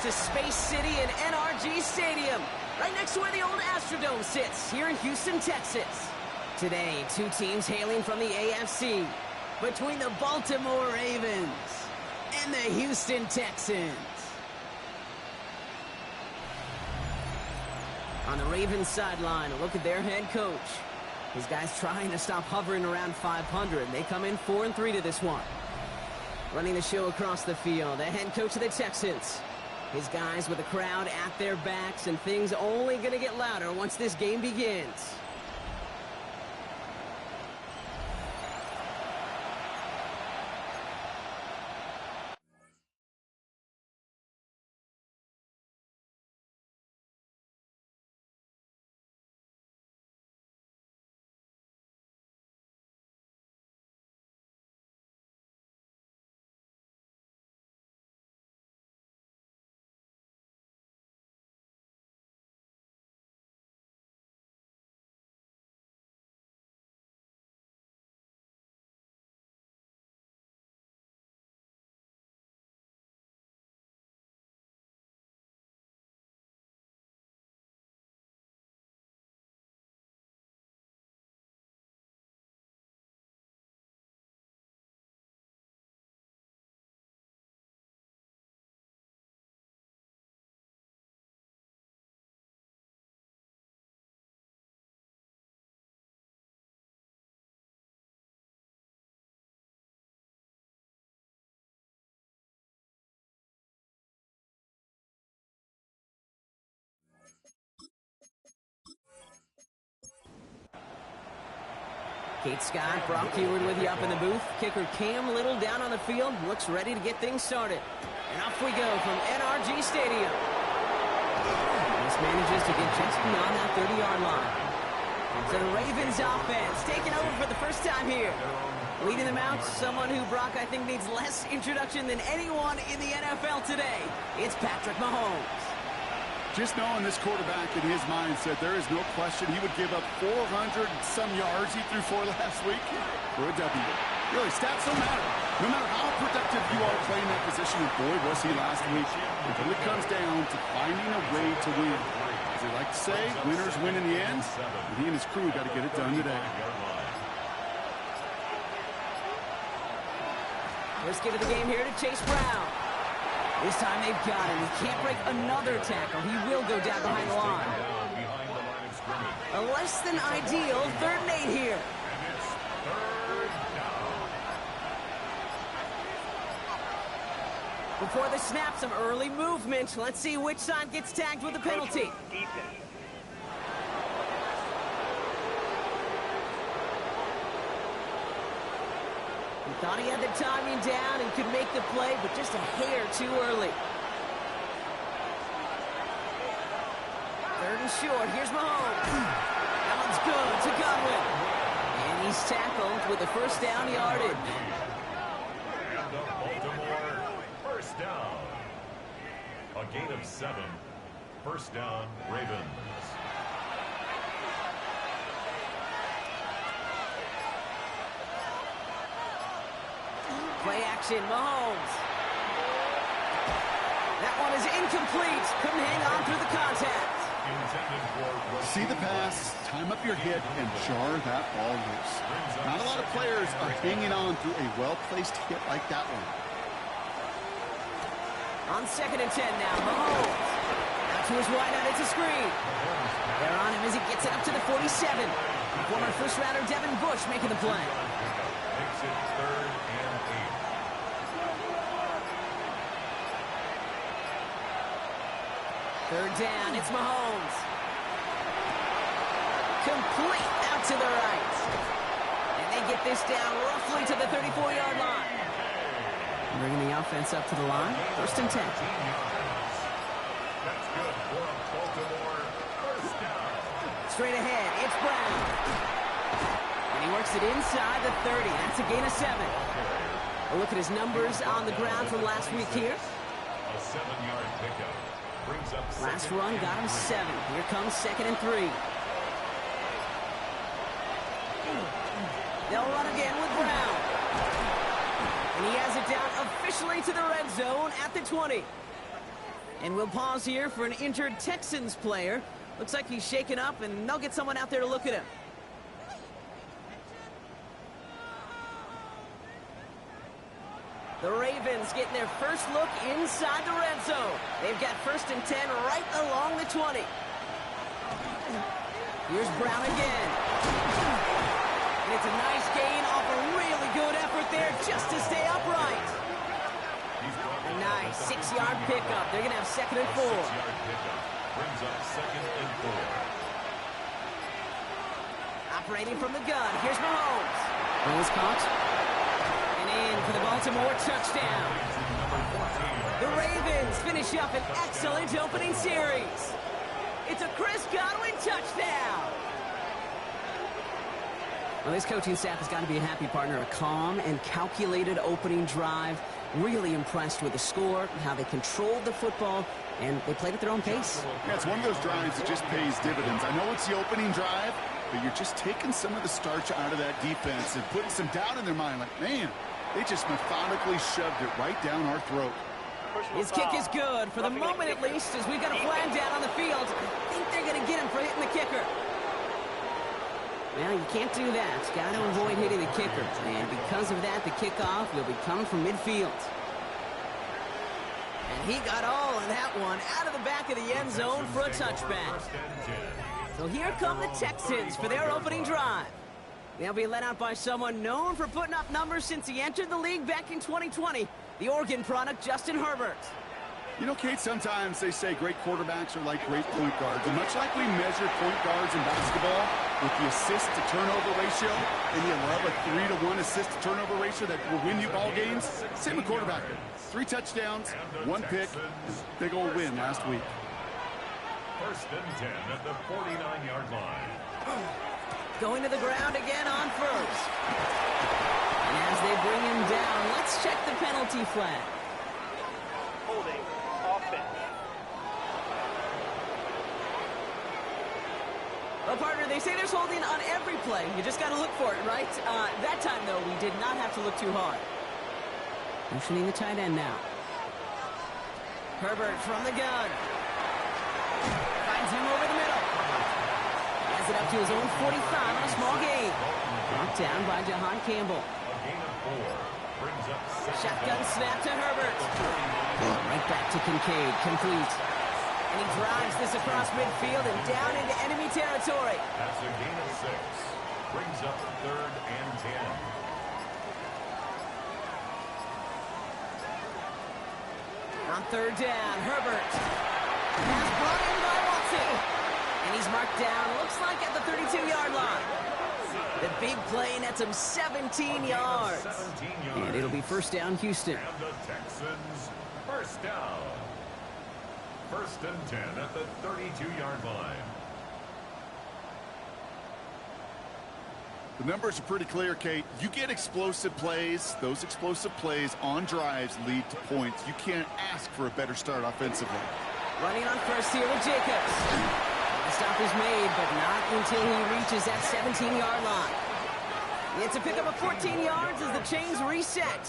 to Space City and NRG Stadium, right next to where the old Astrodome sits, here in Houston, Texas. Today, two teams hailing from the AFC, between the Baltimore Ravens and the Houston Texans. On the Ravens sideline, a look at their head coach. His guys trying to stop hovering around 500. They come in 4-3 to this one. Running the show across the field, the head coach of the Texans. His guys with the crowd at their backs, and things only going to get louder once this game begins. Kate Scott, Brock Heward with you up in the booth. Kicker Cam Little down on the field, looks ready to get things started. And off we go from NRG Stadium. This manages to get just beyond that 30-yard line. So the Ravens offense taking over for the first time here. Leading them out, someone who Brock I think needs less introduction than anyone in the NFL today. It's Patrick Mahomes. Just knowing this quarterback in his mindset, there is no question he would give up 400 and some yards he threw for last week for a W. Really, stats don't matter. No matter how productive you are playing that position, and boy, was he last week. It really comes down to finding a way to win. As they like to say, winners win in the end, and he and his crew got to get it done today. First give of the game here to Chase Brown. This time they've got him. He can't break another tackle. He will go down behind the line. A less than ideal 3rd and 8 here. Before the snap, some early movement. Let's see which side gets tagged with a penalty. He thought he had the timing down and could make the play, but just a hair too early. 3rd and short. Here's Mahomes. That one's good to Godwin. And he's tackled with the first down yardage. And the Baltimore first down. A gain of 7. First down, Ravens. Play action, Mahomes. That one is incomplete. Couldn't hang on through the contact. See the pass, time up your hit, and jar that ball loose. Not a lot of players are hanging on through a well-placed hit like that one. On 2nd and 10 now, Mahomes. Out to his wideout, it's a screen. They're on him as he gets it up to the 47. Former first-rounder Devin Bush making the play. Makes it 3rd and 8. 3rd down, it's Mahomes. Complete out to the right. And they get this down roughly to the 34-yard line. Bringing the offense up to the line. 1st and 10. That's good for a Baltimore first down. Straight ahead, it's Brown. And he works it inside the 30. That's a gain of 7. A look at his numbers on the ground from last week here. A 7-yard pickup. Brings up Last run got him 7. Here comes 2nd and 3. They'll run again with Brown. And he has it down officially to the red zone at the 20. And we'll pause here for an injured Texans player. Looks like he's shaken up, and they'll get someone out there to look at him. The Ravens getting their first look inside the red zone. They've got 1st and 10 right along the 20. Here's Brown again. And it's a nice gain off a really good effort there just to stay upright. A nice 6-yard pickup. They're going to have 2nd and 4. 6-yard pickup brings up 2nd and 4. Operating from the gun. Here's Mahomes. Ball's caught. And in for the Baltimore touchdown. The Ravens finish up an excellent opening series. It's a Chris Godwin touchdown. Well, this coaching staff has got to be a happy partner. A calm and calculated opening drive. Really impressed with the score, how they controlled the football, and they played at their own pace. Yeah, it's one of those drives that just pays dividends. I know it's the opening drive, but you're just taking some of the starch out of that defense and putting some doubt in their mind. Like, man, they just methodically shoved it right down our throat. His kick is good, for the moment at least, as we've got a flag down on the field. I think they're going to get him for hitting the kicker. Well, you can't do that. Got to avoid hitting the kicker. And because of that, the kickoff will be coming from midfield. And he got all of that one out of the back of the end zone for a touchback. So here come the Texans for their opening drive. They'll be led out by someone known for putting up numbers since he entered the league back in 2020, the Oregon product, Justin Herbert. You know, Kate, sometimes they say great quarterbacks are like great point guards. And much like we measure point guards in basketball with the assist-to-turnover ratio, and you love a 3-to-1 assist-to-turnover ratio that will win you ball games, same with quarterback. 3 touchdowns, 1 pick, big old win last week. 1st and 10 at the 49-yard line. Going to the ground again on first. And as they bring him down, let's check the penalty flag. Holding offense. Well, partner, they say there's holding on every play. You just got to look for it, right? That time, though, we did not have to look too hard. Motioning the tight end now. Herbert from the gun. Finds him over the middle. Has it up to his own 45 on a small gain. Knocked down by Jahan Campbell. A gain of 4 brings up 2nd. Shotgun snap to Herbert. Right back to Kincaid, complete. And he drives this across midfield and down into enemy territory. That's a gain of 6. Brings up 3rd and 10. On 3rd down, Herbert. Pass brought in by Watson. And he's marked down, looks like at the 32-yard line. The big play nets him 17 yards. 17 yards. And it'll be 1st down, Houston. And the Texans, 1st down. 1st and 10 at the 32-yard line. The numbers are pretty clear, Kate. You get explosive plays. Those explosive plays on drives lead to points. You can't ask for a better start offensively. Running on first here with Jacobs. The stop is made, but not until he reaches that 17-yard line. It's a pickup of 14 yards as the chains reset.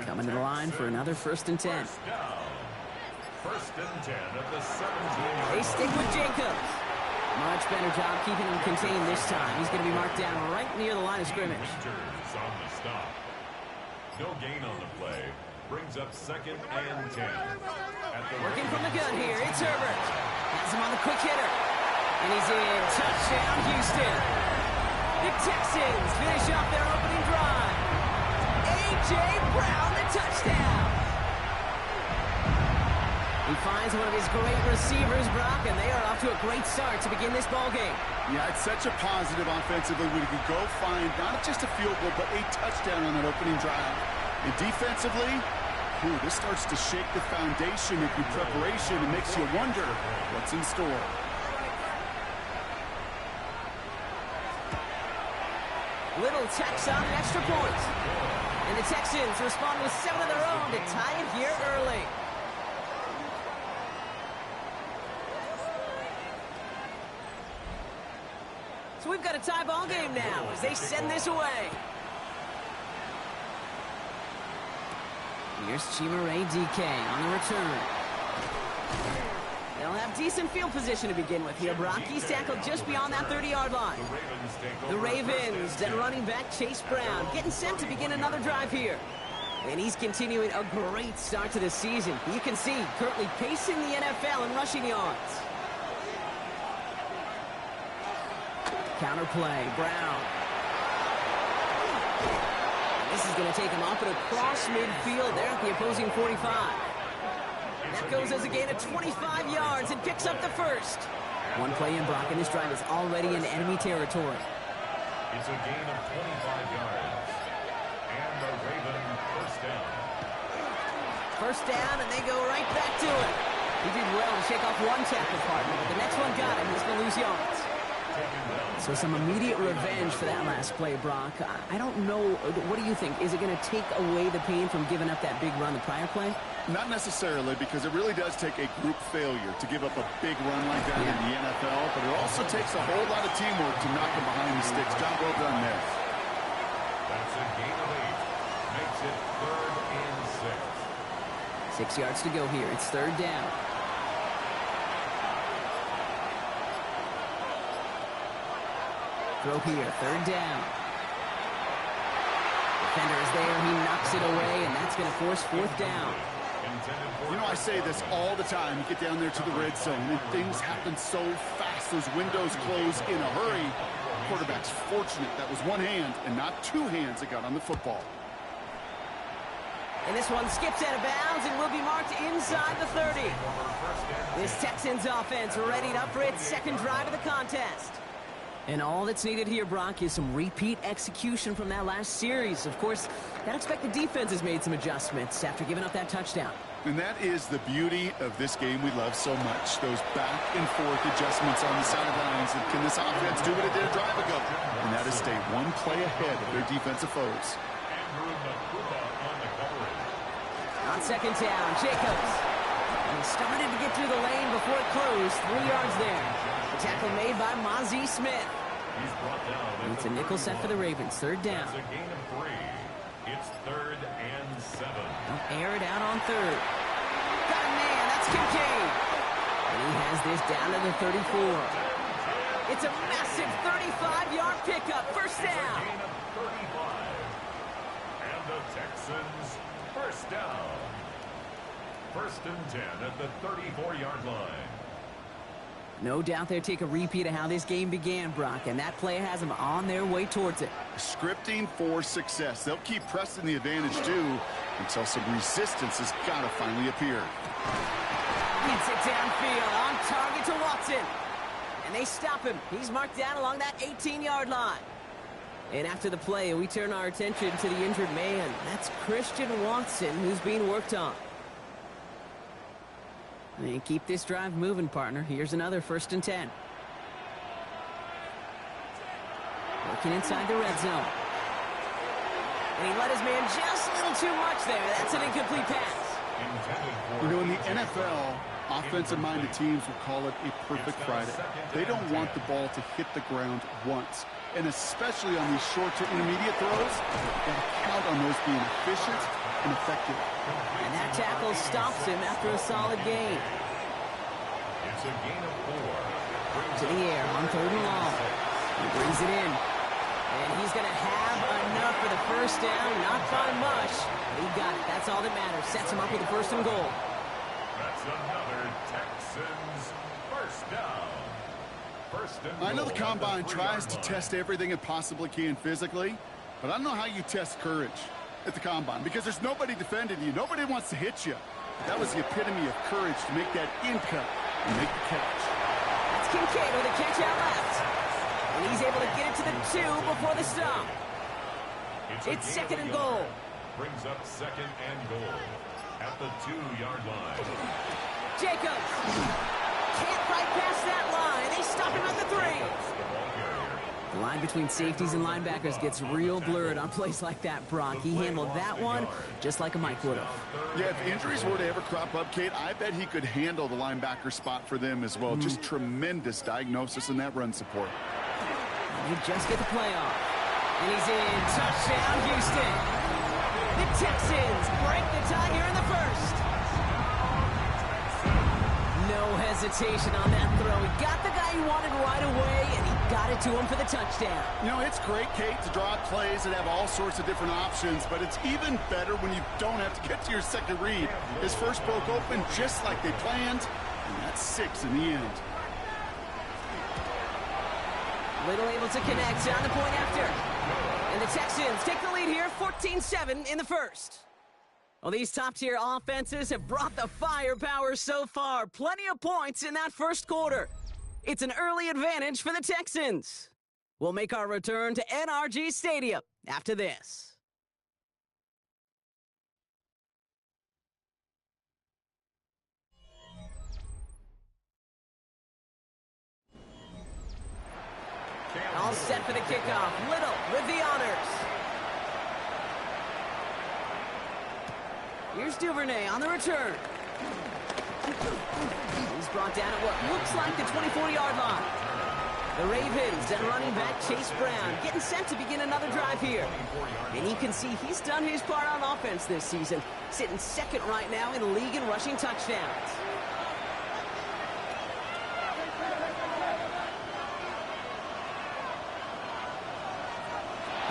Coming to the line for another 1st and 10. 1st and 10 at the 17-yard They stick with Jacobs. Much better job keeping him contained this time. He's going to be marked down right near the line of scrimmage. Winters on the stop. No gain on the play. Brings up 2nd and 10. Working from the gun here, it's Herbert. Has him on the quick hitter. And he's in. Touchdown, Houston. The Texans finish off their opening drive. A.J. Brown, the touchdown. He finds one of his great receivers, Brock, and they are off to a great start to begin this ballgame. Yeah, it's such a positive offensively when you can go find not just a field goal, but a touchdown on that opening drive. And defensively, this starts to shake the foundation of your preparation and makes you wonder what's in store. Little tacks on an extra point. And the Texans respond with 7 of their own to tie it here early. So we've got a tie ball game now as they send this away. Here's Chima Ray DK on the return. decent field position to begin with here, Brock. He's tackled just beyond that 30-yard line. The Ravens, then running back Chase Brown, getting set to begin another drive here. And he's continuing a great start to the season. You can see, currently pacing the NFL in rushing yards. Counter play, Brown. This is going to take him up and across midfield there at the opposing 45. That goes as a gain of 25 yards and picks up the first. One play in, Brock, and this drive is already in enemy territory. It's a gain of 25 yards. And the Raven first down. First down, and they go right back to it. He did well to shake off one tackle partner, but the next one got him. He's going to lose yards. So some immediate revenge for that last play, Brock. I don't know. What do you think? Is it going to take away the pain from giving up that big run the prior play? Not necessarily, because it really does take a group failure to give up a big run like that in the NFL, but it also takes a whole lot of teamwork to knock him behind the sticks. Job well done there. That's a gain of 8. Makes it 3rd and 6. 6 yards to go here. It's 3rd down. Throw here, 3rd down. Defender is there, he knocks it away, and that's going to force 4th down. You know, I say this all the time. You get down there to the red zone, and things happen so fast. Those windows close in a hurry. Quarterback's fortunate that was one hand and not two hands that got on the football. And this one skips out of bounds and will be marked inside the 30. This Texans offense readied up for its second drive of the contest. And all that's needed here, Brock, is some repeat execution from that last series. Of course, I'd expect the defense has made some adjustments after giving up that touchdown. And that is the beauty of this game we love so much. Those back and forth adjustments on the sidelines. And can this offense do what it did a drive ago? And that is stay one play ahead of their defensive foes. On 2nd down, Jacobs. And he started to get through the lane before it closed. 3 yards there. The tackle made by Mozzie Smith. It's a nickel set for the Ravens. 3rd down. It's a gain of 3. It's 3rd and 7. They'll air it out on 3rd. Got a man. That's Kincaid. And he has this down to the 34. It's a massive 35-yard pickup. First down. Gain of 35. And the Texans first down. 1st and 10 at the 34-yard line. No doubt they'll take a repeat of how this game began, Brock, and that play has them on their way towards it. Scripting for success. They'll keep pressing the advantage, too, until some resistance has got to finally appear. Gets it downfield, on target to Watson. And they stop him. He's marked down along that 18-yard line. And after the play, we turn our attention to the injured man. That's Christian Watson, who's being worked on. And keep this drive moving, partner. Here's another 1st and 10. Working inside the red zone. And he let his man just a little too much there. That's an incomplete pass. You know, in the NFL, offensive-minded teams will call it a perfect Friday. They don't want the ball to hit the ground once. And especially on these short to intermediate throws, got to count on those being efficient and effective. And that tackle stops him after a solid gain. It's a gain of 4. To the air on 3rd and long. He brings it in. And he's going to have enough for the first down. Not by much. But he got it. That's all that matters. Sets him up with a 1st and goal. That's another Texans first down. 1st and goal. I know the Combine tries to test everything it possibly can physically, but I don't know how you test courage at the Combine, because there's nobody defending you. Nobody wants to hit you. That was the epitome of courage to make that in cut and make the catch. That's Kincaid with a catch out left. And he's able to get it to the 2 before the stop. It's 2nd and goal. Brings up 2nd and goal at the 2-yard line. Jacobs can't fight past that line. They stop him at the 3. The line between safeties and linebackers gets real blurred on plays like that, Brock. He handled that one just like a Mike would have. Yeah, if injuries were to ever crop up, Kate, I bet he could handle the linebacker spot for them as well. Just tremendous diagnosis in that run support. They just get the play off. And he's in. Touchdown, Houston. The Texans break the tie here in the 1st. No hesitation. hesitation on that throw. He got the guy he wanted right away, and he got it to him for the touchdown. You know, it's great, Kate, to draw plays that have all sorts of different options, but it's even better when you don't have to get to your second read. His first broke open just like they planned, and that's 6 in the end. Little able to connect on the point after. And the Texans take the lead here, 14-7 in the first. Well, these top-tier offenses have brought the firepower so far. Plenty of points in that first quarter. It's an early advantage for the Texans. We'll make our return to NRG Stadium after this. All set for the kickoff. Little with the honors. Here's Duvernay on the return. He's brought down at what looks like the 24-yard line. The Ravens and running back Chase Brown getting set to begin another drive here. And you can see he's done his part on offense this season, sitting second right now in the league in rushing touchdowns.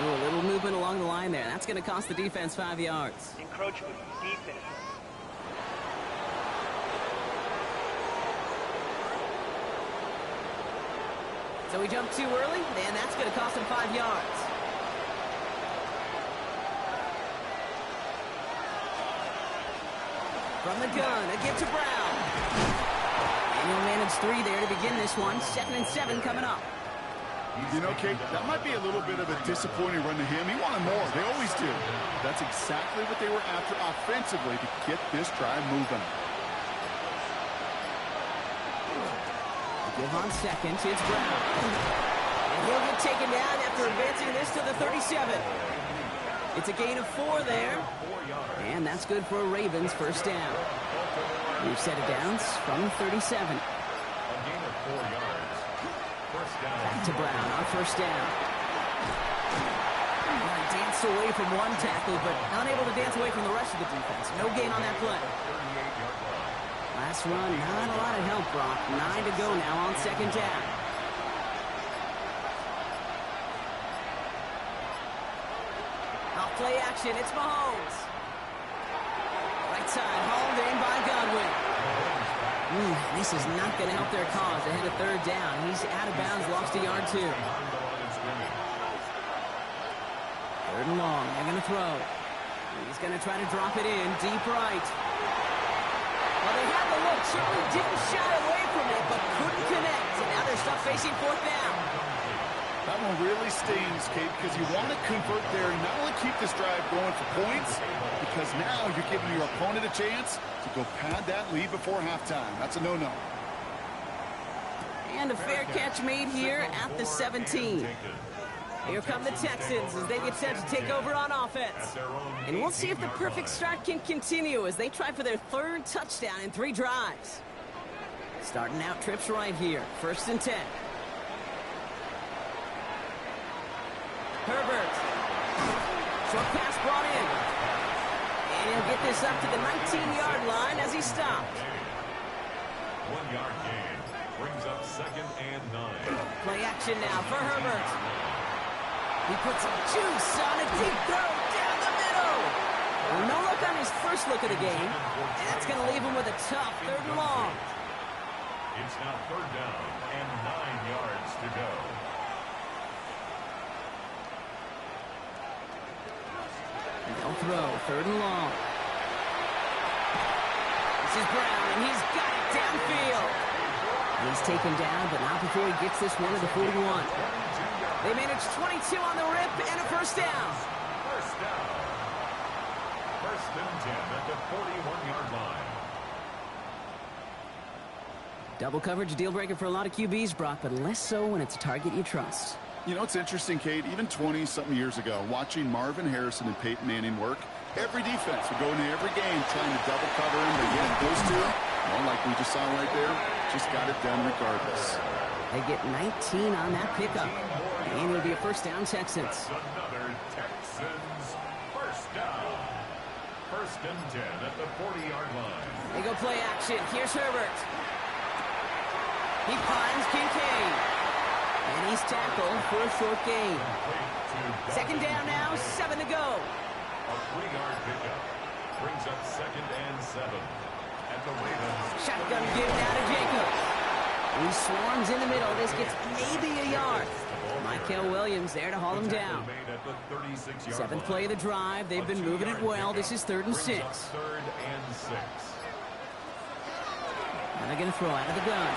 Ooh, a little movement along the line there. That's going to cost the defense 5 yards. Encroachment, defense. So he jumped too early, and that's going to cost him 5 yards. From the gun, a give to Brown. And he'll manage 3 there to begin this one. 2nd and 7 coming up. You know, Kate, that might be a little bit of a disappointing run to him. He wanted more. They always do. That's exactly what they were after offensively to get this drive moving. Give on second, it's Brown. And he'll get taken down after advancing this to the 37. It's a gain of 4 there. And that's good for a Ravens first down. We've set it downs from 37. A gain of 4 yards. First down. Back to Brown on first down. Danced away from one tackle, but unable to dance away from the rest of the defense. No gain on that play. 38-yard line. Last run, not a lot of help, Brock. 9 to go now on second down. Off play action, it's Mahomes. Right side, hauled in by Godwin. This is not going to help their cause ahead of third down. He's out of bounds, lost a yard too. Third and long, they're going to throw. He's going to try to drop it in, deep right. Well, they had the look, certainly didn't shy away from it, but couldn't connect. And now they're stuck facing fourth down. That one really stings, Kate, because you want to convert there and not only keep this drive going for points, because now you're giving your opponent a chance to go pad that lead before halftime. That's a no-no. And a fair catch made here at the 17. Here come the Texans as they get set to take over on offense. And we'll see if the perfect start can continue as they try for their third touchdown in 3 drives. Starting out trips right here. 1st and 10. Herbert. Short pass brought in. And he'll get this up to the 19-yard line as he stopped. 1 yard gain. Brings up 2nd and 9. Play action now for Herbert. He puts some juice on a deep throw down the middle. Well, no look on his first look of the game. And that's going to leave him with a tough 3rd and long. It's now 3rd down and 9 yards to go. They'll throw 3rd and long. This is Brown, and he's got it downfield. He's taken down, but not before he gets this one to the 41. They manage 22 on the rip and a first down. First down. 1st and 10 at the 41-yard line. Double coverage, a deal breaker for a lot of QBs, Brock, but less so when it's a target you trust. You know, it's interesting, Kate, even 20-something years ago, watching Marvin Harrison and Peyton Manning work, every defense would go into every game trying to double cover him, but yet those two, well, like we just saw right there, just got it done regardless. They get 19 on that pickup. And it'll be a first down, Texans. Another Texans first down. 1st and 10 at the 40-yard line. They go play action. Here's Herbert. He finds Kincaid. And he's tackled for a short gain. Second down now, 7 to go. A 3-yard pickup brings up 2nd and 7. And the Ravens. Shotgun give now to Jacobs. He swarms in the middle. This gets maybe a yard. Michael Williams there to haul him down. 7th play of the drive. They've been moving it well. This is 3rd and 6. 3rd and 6. Now they're going to throw out of the gun.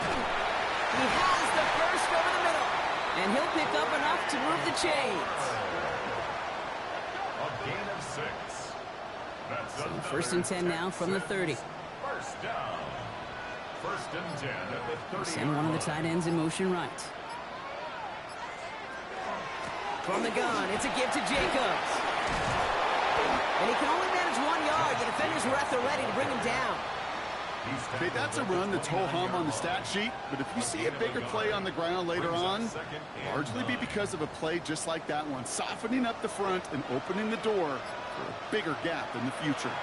He has the first over the middle. And he'll pick up enough to move the chains. A gain of 6. That's So 1st and 10 now from the 30. First down. 1st and 10 at the 30. Send one of the tight ends in motion right. From the gun, it's a give to Jacobs. And he can only manage 1 yard. The defenders were at the ready to bring him down. Okay, that's a run that's ho-hum on the stat sheet, but if you see a bigger play on the ground later on, largely be because of a play just like that one, softening up the front and opening the door for a bigger gap in the future.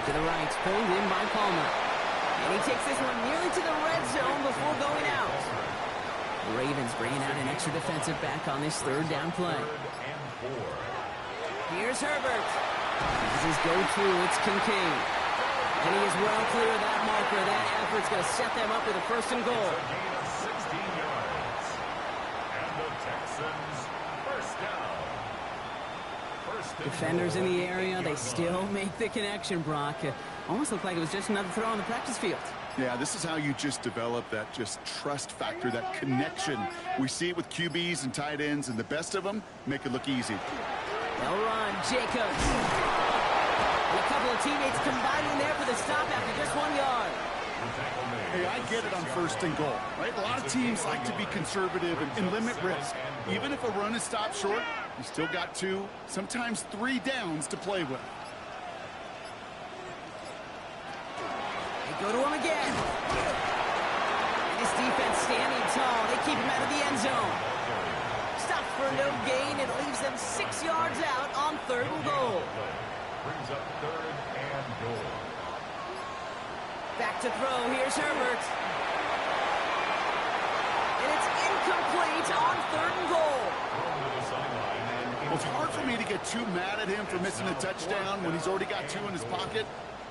To the right, pulled in by Palmer. And he takes this one nearly to the red zone before going out. The Ravens bringing out an extra defensive back on this 3rd down play. Here's Herbert. This is go-to. It's Kincaid. And he is well clear of that marker. That effort's going to set them up with a 1st and goal. A gain of 16 yards. And the Texans first down. Defenders in the area, they still make the connection, Brock. Almost looked like it was just another throw on the practice field. Yeah, this is how you just develop that just trust factor, that connection. We see it with QBs and tight ends, and the best of them make it look easy. They'll run. Jacobs. And a couple of teammates combining there for the stop after just 1 yard. Hey, I get it on 1st and goal, right? A lot of teams like to be conservative and limit risk. Even if a run is stopped short, you still got 2, sometimes 3 downs to play with. They go to him again. And this defense standing tall. They keep him out of the end zone. Stopped for no gain. It leaves them 6 yards out on 3rd and goal. Brings up 3rd and goal. Back to throw. Here's Herbert. And it's incomplete on 3rd and goal. Well, it's hard for me to get too mad at him for missing a touchdown when he's already got 2 in his pocket.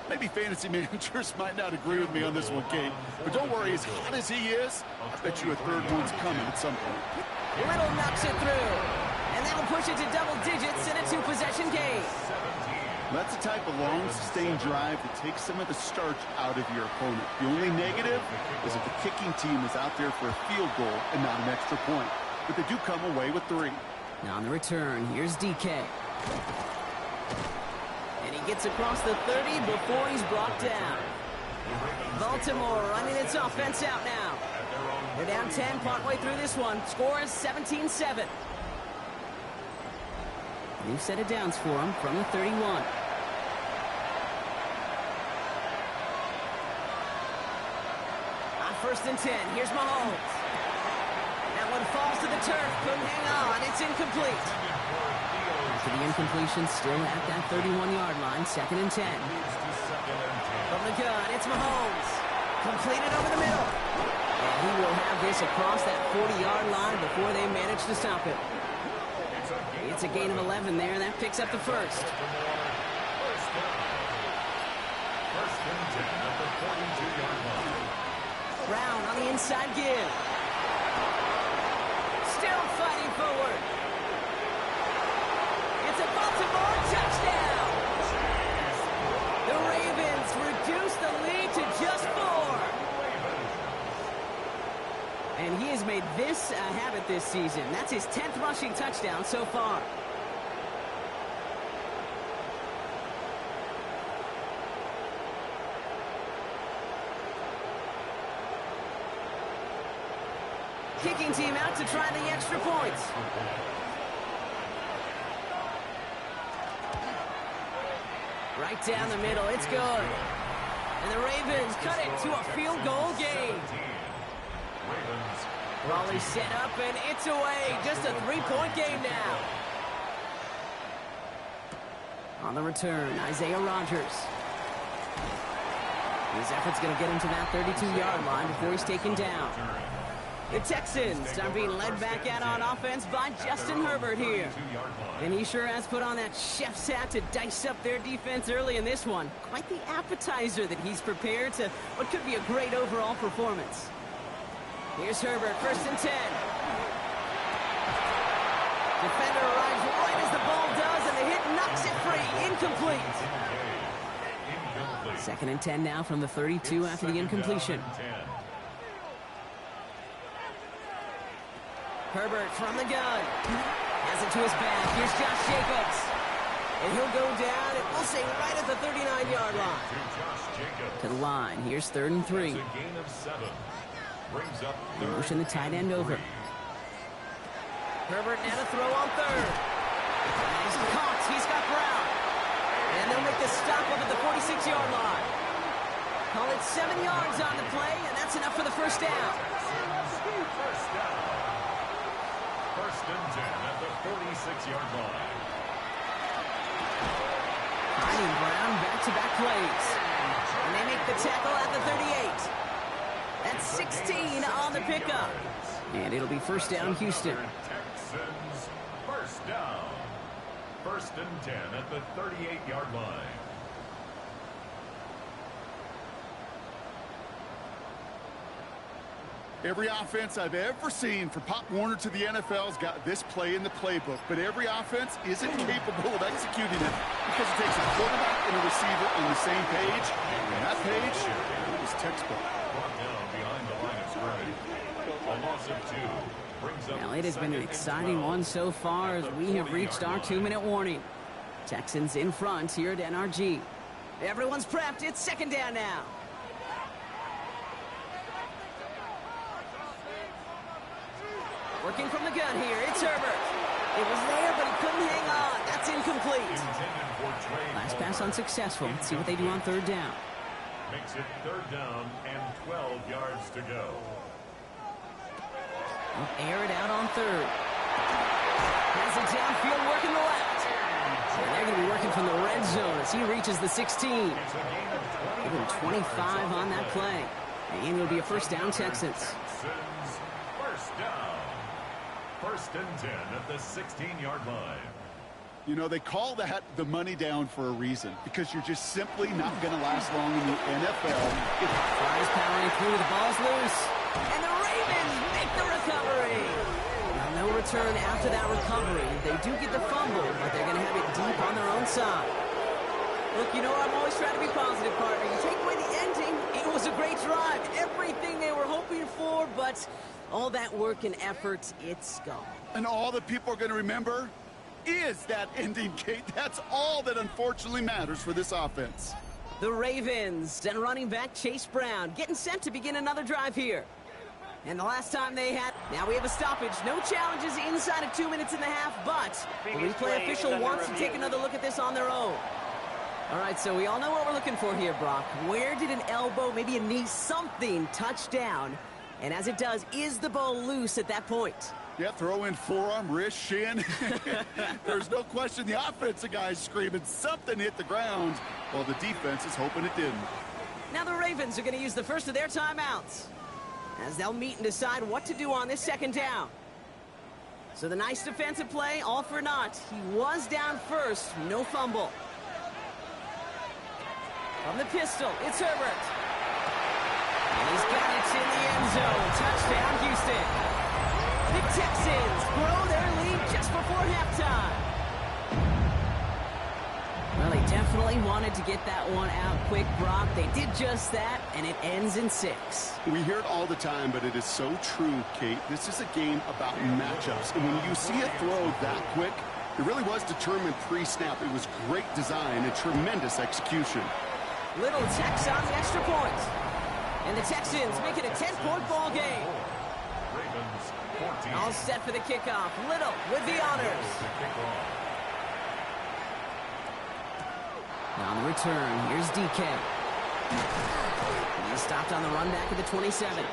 Maybe fantasy managers might not agree with me on this one, Kate. But don't worry, as hot as he is, I bet you a 3rd one's coming at some point. Little knocks it through. And that'll push it to double digits in a 2-possession game. That's the type of long, sustained drive that takes some of the starch out of your opponent. The only negative is if the kicking team is out there for a field goal and not an extra point. But they do come away with 3. Now on the return, here's DK. And he gets across the 30 before he's brought down. Baltimore running its offense out now. They're down 10 partway through this one. Score is 17-7. New set of downs for him from the 31. On 1st and 10, here's Mahomes. That one falls to the turf, couldn't hang on, it's incomplete. After the incompletion, still at that 31-yard line, 2nd and 10. From the gun, it's Mahomes. Completed over the middle. And he will have this across that 40-yard line before they manage to stop it. It's a gain of 11 there, and that picks up the 1st. First and 10 at the 42-yard line. Brown on the inside give. Still fighting forward. It's a Baltimore touchdown. The Ravens reduce the lead to just 4. And he has made this a habit this season. That's his 10th rushing touchdown so far. Kicking team out to try the extra points. Right down the middle, it's good. And the Ravens cut it to a field goal game. Raleigh set up and it's away. Just a 3-point game now. On the return, Isaiah Rodgers. His effort's going to get him to that 32-yard line before he's taken down. The Texans are being led back out on offense by Justin Herbert here. And he sure has put on that chef's hat to dice up their defense early in this one. Quite the appetizer that he's prepared to what could be a great overall performance. Here's Herbert, 1st and 10. Defender arrives right as the ball does, and the hit knocks it free. Incomplete. 2nd and 10 now from the 32 after the incompletion. Herbert from the gun. Has it to his back. Here's Josh Jacobs. And he'll go down, and we'll say right at the 39-yard line. To the line. Here's 3rd and 3. Motion the tight end over. Herbert now to throw on 3rd. He's caught. He's got Brown. And they'll make the stop up at the 46-yard line. Call it 7 yards on the play, and that's enough for the 1st down. 1st and 10 at the 46-yard line. Finding Brown back-to-back plays. And they make the tackle at the 38. That's 16 on the pickup. And it'll be 1st down, Houston. Texans, 1st down. 1st and 10 at the 38-yard line. Every offense I've ever seen from Pop Warner to the NFL's got this play in the playbook, but every offense isn't capable of executing it because it takes a quarterback and a receiver on the same page, and that page is textbook. Brought down behind the line of scrimmage. A loss of 2 brings up. Well, it has been an exciting one so far as we have reached our 2-minute warning. Texans in front here at NRG. Everyone's prepped. It's 2nd down now. Working from the gun here, it's Herbert. It was there, but he couldn't hang on. That's incomplete. Last pass unsuccessful. Let's see what they do on 3rd down. Makes it 3rd down and 12 yards to go. They'll air it out on 3rd. Has it downfield, working the left. And they're going to be working from the red zone as he reaches the 16. Give him 25 on that play. And it'll be a 1st down, Texans. 1st down. 1st and 10 at the 16-yard line. You know, they call that the money down for a reason, because you're just simply not going to last long in the NFL. Flies powering through, the ball's loose. And the Ravens make the recovery. Now, no return after that recovery. They do get the fumble, but they're going to have it deep on their own side. Look, you know, I'm always trying to be positive, partner. You take away the ending, it was a great drive. Everything they were hoping for, but all that work and effort, it's gone. And all that people are going to remember is that ending, Kate. That's all that unfortunately matters for this offense. The Ravens and running back Chase Brown getting set to begin another drive here. And the last time they had, now we have a stoppage. No challenges inside of 2 minutes and a half, but the replay official wants to take another look at this on their own. All right, so we all know what we're looking for here, Brock. Where did an elbow, maybe a knee, something touch down? And as it does, is the ball loose at that point? Yeah, throw in forearm, wrist, shin. There's no question the offensive guy's screaming something hit the ground, while the defense is hoping it didn't. Now the Ravens are going to use the first of their timeouts as they'll meet and decide what to do on this 2nd down. So the nice defensive play, all for naught. He was down first, no fumble. From the pistol, it's Herbert. And he's got it in the end zone. Touchdown, Houston. The Texans grow their lead just before halftime. Well, they definitely wanted to get that one out quick, Brock. They did just that, and it ends in 6. We hear it all the time, but it is so true, Kate. This is a game about matchups. And when you see a throw that quick, it really was determined pre-snap. It was great design and tremendous execution. Little Tex on the extra point. And the Texans make it a 10-point ball game. All set for the kickoff. Little with the honors. On the return, here's DK. He's stopped on the run back at the 27.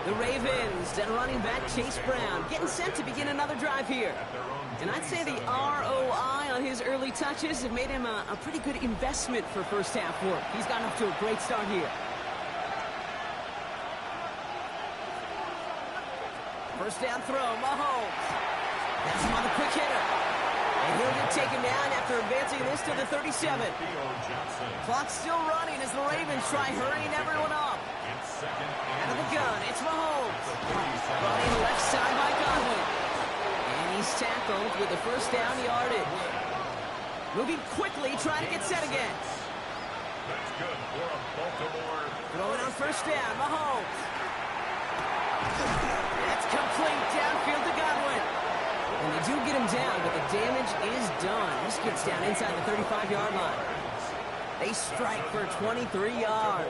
The Ravens and running back Chase Brown getting set to begin another drive here. At their own And I'd say the ROI on his early touches have made him a pretty good investment for first half work. He's gotten off to a great start here. First down throw, Mahomes. Has him on the quick hitter. And he'll take him down after advancing this to the 37. Clock's still running as the Ravens try hurrying everyone up. Out of the gun, it's Mahomes. Running left side by Godwin. And he's tackled with the first down yardage. Moving quickly, trying to get set again. That's good for a Baltimore. Throwing on first down, Mahomes. That's complete downfield to Godwin. And they do get him down, but the damage is done. This gets down inside the 35-yard line. They strike for 23 yards.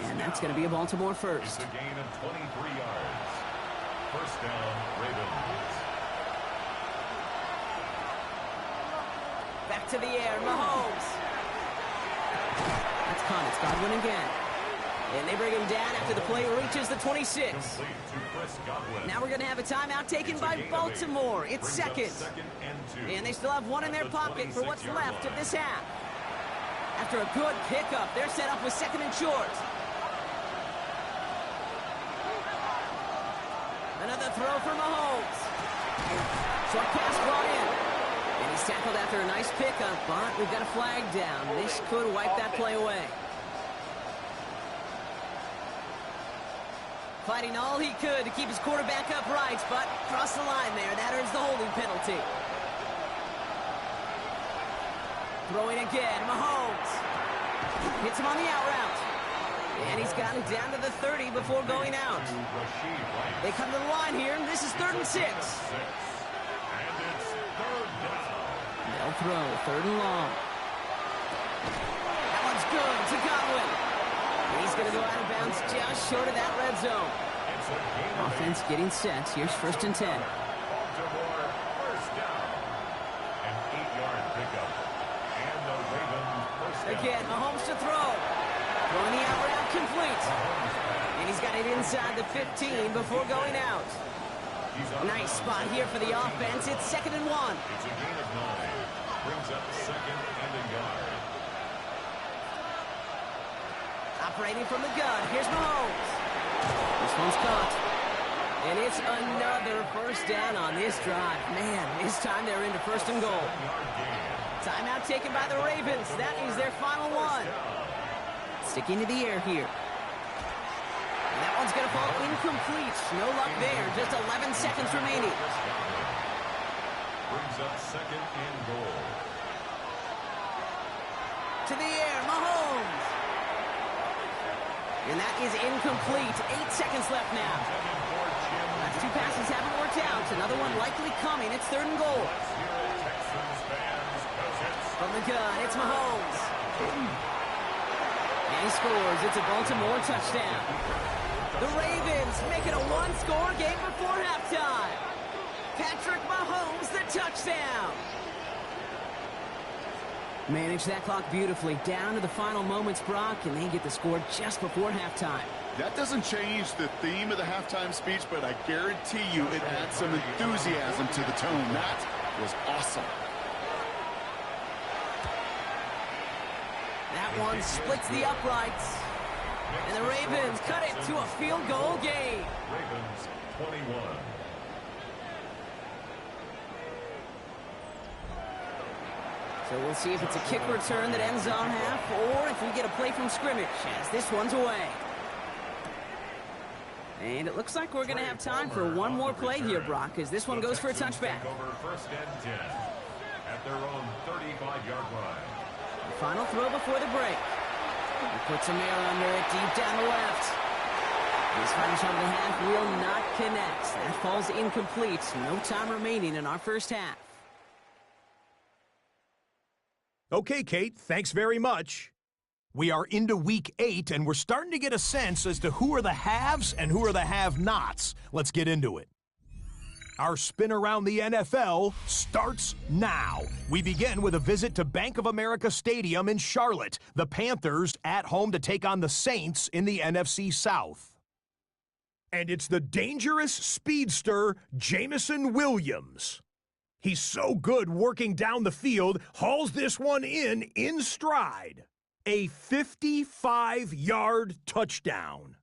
And that's going to be a Baltimore first. It's a gain of 23 yards. First down, Ravens. Back to the air, Mahomes. That's caught. It's Godwin again. And they bring him down after the play reaches the 26. Now we're going to have a timeout taken by Baltimore. It's second. And they still have one in their pocket for what's left of this half. After a good pickup, they're set up with second and short. Another throw for Mahomes. Short pass brought in. And he's tackled after a nice pickup, but we've got a flag down. This could wipe that play away. Fighting all he could to keep his quarterback upright, but crossed the line there. That earns the holding penalty. Throwing again, Mahomes. Hits him on the out route. And he's got it down to the 30 before going out. They come to the line here, and this is 3rd and 6. And it's third down. They'll throw, 3rd and long. That one's good to Godwin. He's going to go out of bounds just short of that red zone. Offense getting set. Here's 1st and 10. Baltimore first down. An 8-yard pickup. And the Ravens first down. Again, Mahomes to throw. Throwing the out route complete. And he's got it inside the 15 before going out. Nice spot here for the offense. It's 2nd and 1. It's a gain of 9. Brings up 2nd and a yard. Operating from the gun. Here's Mahomes. This one's caught. And it's another first down on this drive. Man, this time they're into 1st and goal. Timeout taken by the Ravens. That is their final one. Sticking to the air here. And that one's going to fall incomplete. No luck there. Just 11 seconds remaining. Brings up 2nd and goal. To the air, Mahomes. And that is incomplete. 8 seconds left now. Last 2 passes haven't worked out. Another one likely coming. It's 3rd and goal. From the gun, it's Mahomes. And he scores. It's a Baltimore touchdown. The Ravens make it a one-score game before halftime. Patrick Mahomes, the touchdown. Manage that clock beautifully down to the final moments, Brock, and they get the score just before halftime. That doesn't change the theme of the halftime speech, but I guarantee you it adds some enthusiasm to the tone. That was awesome. That one splits the uprights. And the Ravens cut it to a field goal game. Ravens 21. So we'll see if it's a kick return that ends on half, or if we get a play from scrimmage, as this one's away. And it looks like we're going to have time for one more play here, Brock, as this one goes for a touchback. Over 1st and 10 at their own 35-yard line. The final throw before the break. He puts some air under it, deep down the left. This final shot of the half will not connect. That falls incomplete. No time remaining in our first half. Okay, Kate, thanks very much. We are into week 8, and we're starting to get a sense as to who are the haves and who are the have-nots. Let's get into it. Our spin around the NFL starts now. We begin with a visit to Bank of America Stadium in Charlotte. The Panthers at home to take on the Saints in the NFC South. And it's the dangerous speedster, Jameson Williams. He's so good working down the field, hauls this one in stride. A 55-yard touchdown.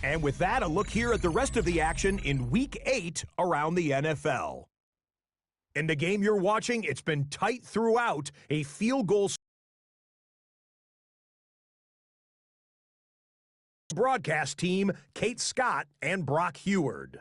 And with that, a look here at the rest of the action in Week 8 around the NFL. In the game you're watching, it's been tight throughout. A field goal broadcast team, Kate Scott and Brock Heward.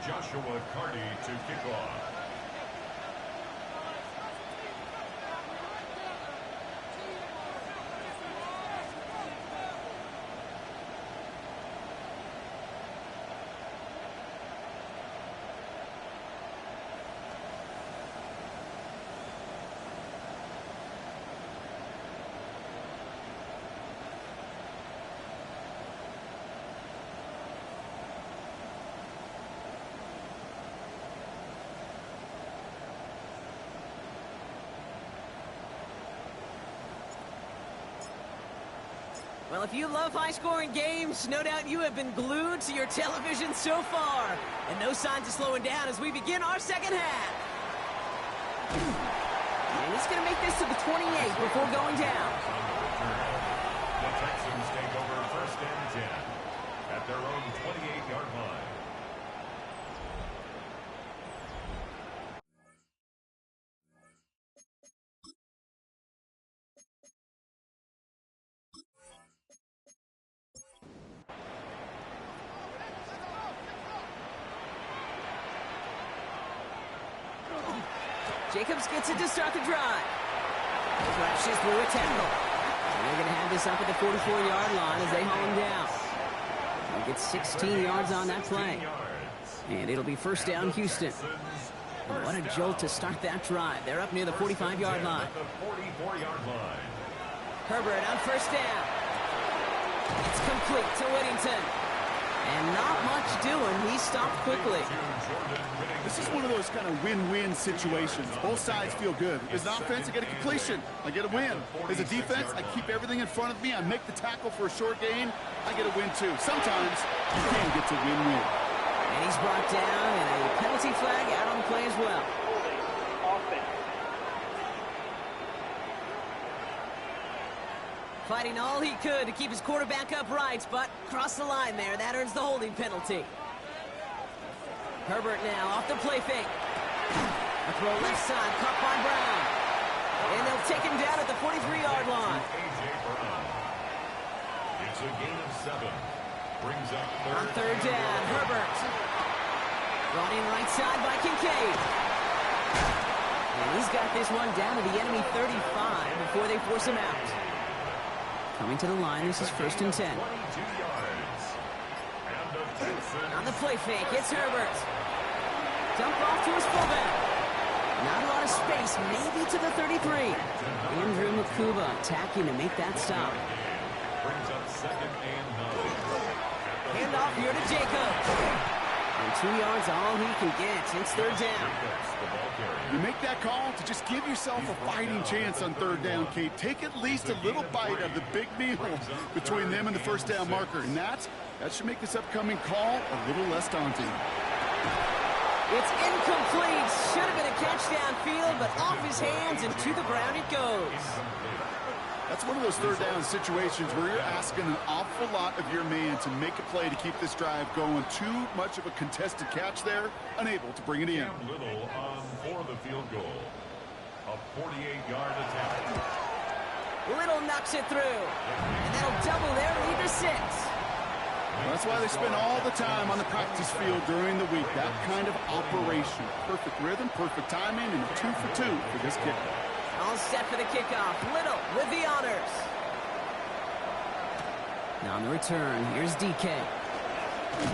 Joshua Carty to kick off. Well, if you love high-scoring games, no doubt you have been glued to your television so far. And no signs of slowing down as we begin our second half. And he's going to make this to the 28 before going down. The Texans take over 1st and 10 at their own 28-yard line. Jacobs gets it to start the drive. Flashes through a tackle. And they're going to have this up at the 44-yard line as they haul him down. He gets 16 yards on that play. And it'll be 1st down Houston. And what a jolt to start that drive. They're up near the 45-yard line. Herbert on 1st down. It's complete to Whittington. And not much doing. He stopped quickly. This is one of those kind of win-win situations. Both sides feel good. As an offense, I get a completion. I get a win. As a defense, I keep everything in front of me. I make the tackle for a short gain. I get a win, too. Sometimes, you can get to win-win. And he's brought down, and a penalty flag out on the play as well. Holding. Offense. Fighting all he could to keep his quarterback upright, but crossed the line there. That earns the holding penalty. Herbert now off the play fake. A throw left side, caught by Brown. And they'll take him down at the 43-yard line. It's a gain of 7. Brings up On 3rd down, Herbert. Brought in right side by Kincaid. And he's got this one down to the enemy 35 before they force him out. Coming to the line, this is 1st and 10. 22 yards. And the Texans. On the play fake, it's Herbert. Dump off to his fullback. Not a lot of space, maybe to the 33. Andrew Makuba attacking to make that stop. Brings up 2nd and 9. Hand off here to Jacob. And 2 yards all he can get. It's 3rd down. You make that call to just give yourself a fighting chance on 3rd down, Kate. Take at least a little bite of the big meal between them and the 1st down marker. And that should make this upcoming call a little less daunting. It's incomplete. Should have been a catch downfield, but off his hands and to the ground it goes. That's one of those third down situations where you're asking an awful lot of your man to make a play to keep this drive going. Too much of a contested catch there, unable to bring it in. Little on for the field goal. A 48-yard attempt. Little knocks it through, and that'll double their lead to 6. That's why they spend all the time on the practice field during the week. That kind of operation. Perfect rhythm, perfect timing, and a 2 for 2 for this kick. All set for the kickoff. Little with the honors. Now on the return, here's DK.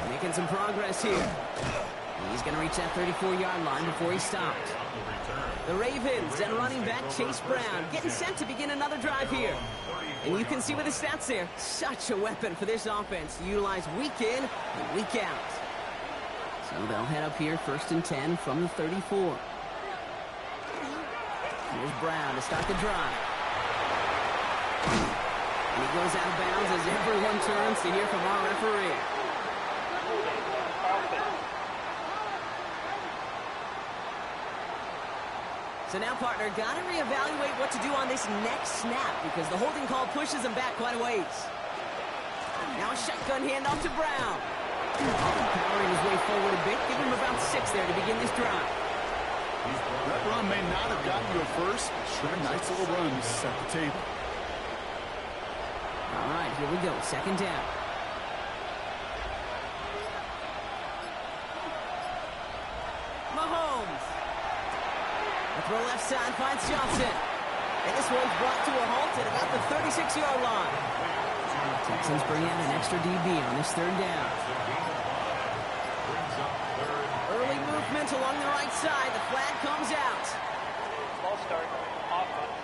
Making some progress here. He's going to reach that 34-yard line before he stopped. The Ravens and running back Chase Brown getting set to begin another drive here. And you can see with the stats there, such a weapon for this offense to utilize week in and week out. So they'll head up here, 1st and 10 from the 34. Here's Brown to start the drive. And he goes out of bounds as everyone turns to hear from our referee. So now, partner, got to reevaluate what to do on this next snap because the holding call pushes him back quite a ways. Now a shotgun handoff to Brown. Powering his way forward a bit, give him about 6 there to begin this drive. That run may not have gotten you a first. Sure, nice little run to set the table. All right, here we go. 2nd down. Mahomes. The throw left side finds Johnson. And this one's brought to a halt at about the 36-yard line. Texans bring in an extra DB on this 3rd down. Early movement along the right side. The flag comes out. Ball start. Offense.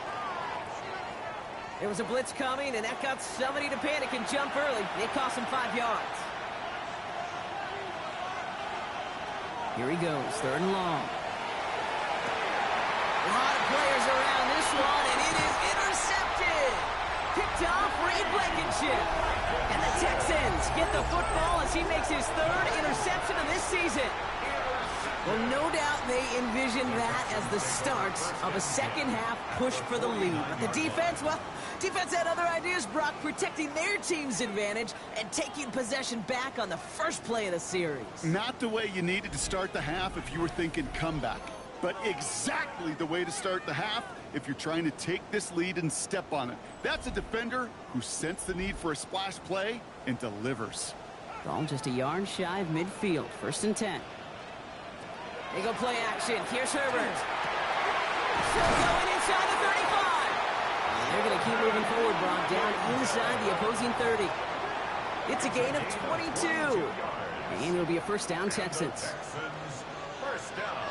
There was a blitz coming, and that got somebody to panic and jump early. It cost him 5 yards. Here he goes, 3rd and long. A lot of players around this one, and it is intercepted. Picked off Ray Blankenship. And the Texans get the football as he makes his 3rd interception of this season. Well, no doubt they envisioned that as the start of a second-half push for the lead. But the defense, well, defense had other ideas, Brock, protecting their team's advantage and taking possession back on the first play of the series. Not the way you needed to start the half if you were thinking comeback, but exactly the way to start the half if you're trying to take this lead and step on it. That's a defender who sensed the need for a splash play and delivers. Ball just a yard shy of midfield, 1st and 10. They go play action. Here's Herbert. Still going inside the 35. They're going to keep moving forward, Brock, down inside the opposing 30. It's a gain of 22. And it'll be a 1st down, Texans. 1st down.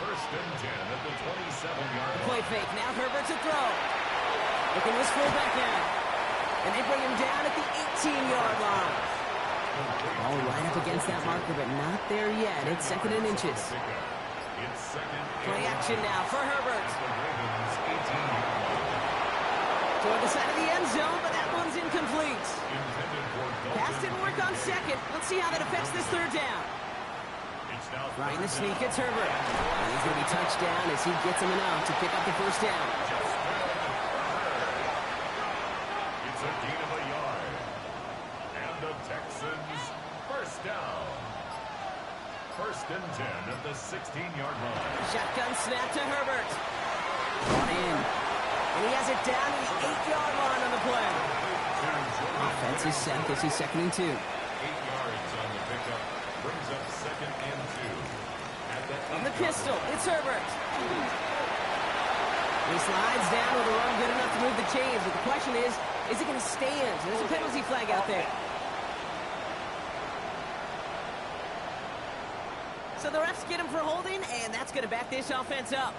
1st and 10 at the 27-yard line. Play fake. Now Herbert to throw. Looking this fullback out. And they bring him down at the 18-yard line. All right up against that marker, but not there yet. It's 2nd and inches. Play action now for Herbert. Toward the side of the end zone, but that one's incomplete. Pass didn't work on 2nd. Let's see how that affects this 3rd down. Trying the sneak, it's Herbert. And he's going to be touched down as he gets him enough to pick up the 1st down. It's a gain of a yard. And the Texans 1st down. 1st and 10 at the 16-yard line. Shotgun snap to Herbert. Brought in. And he has it down to the 8-yard line on the play. Offense is set. This is 2nd and 2. 8 yards on the pickup. Brings up 2nd and 2. From the pistol, it's Herbert. He slides down with a run good enough to move the chains. But the question is it going to stand? There's a penalty flag out there. So the refs get him for holding, and that's going to back this offense up.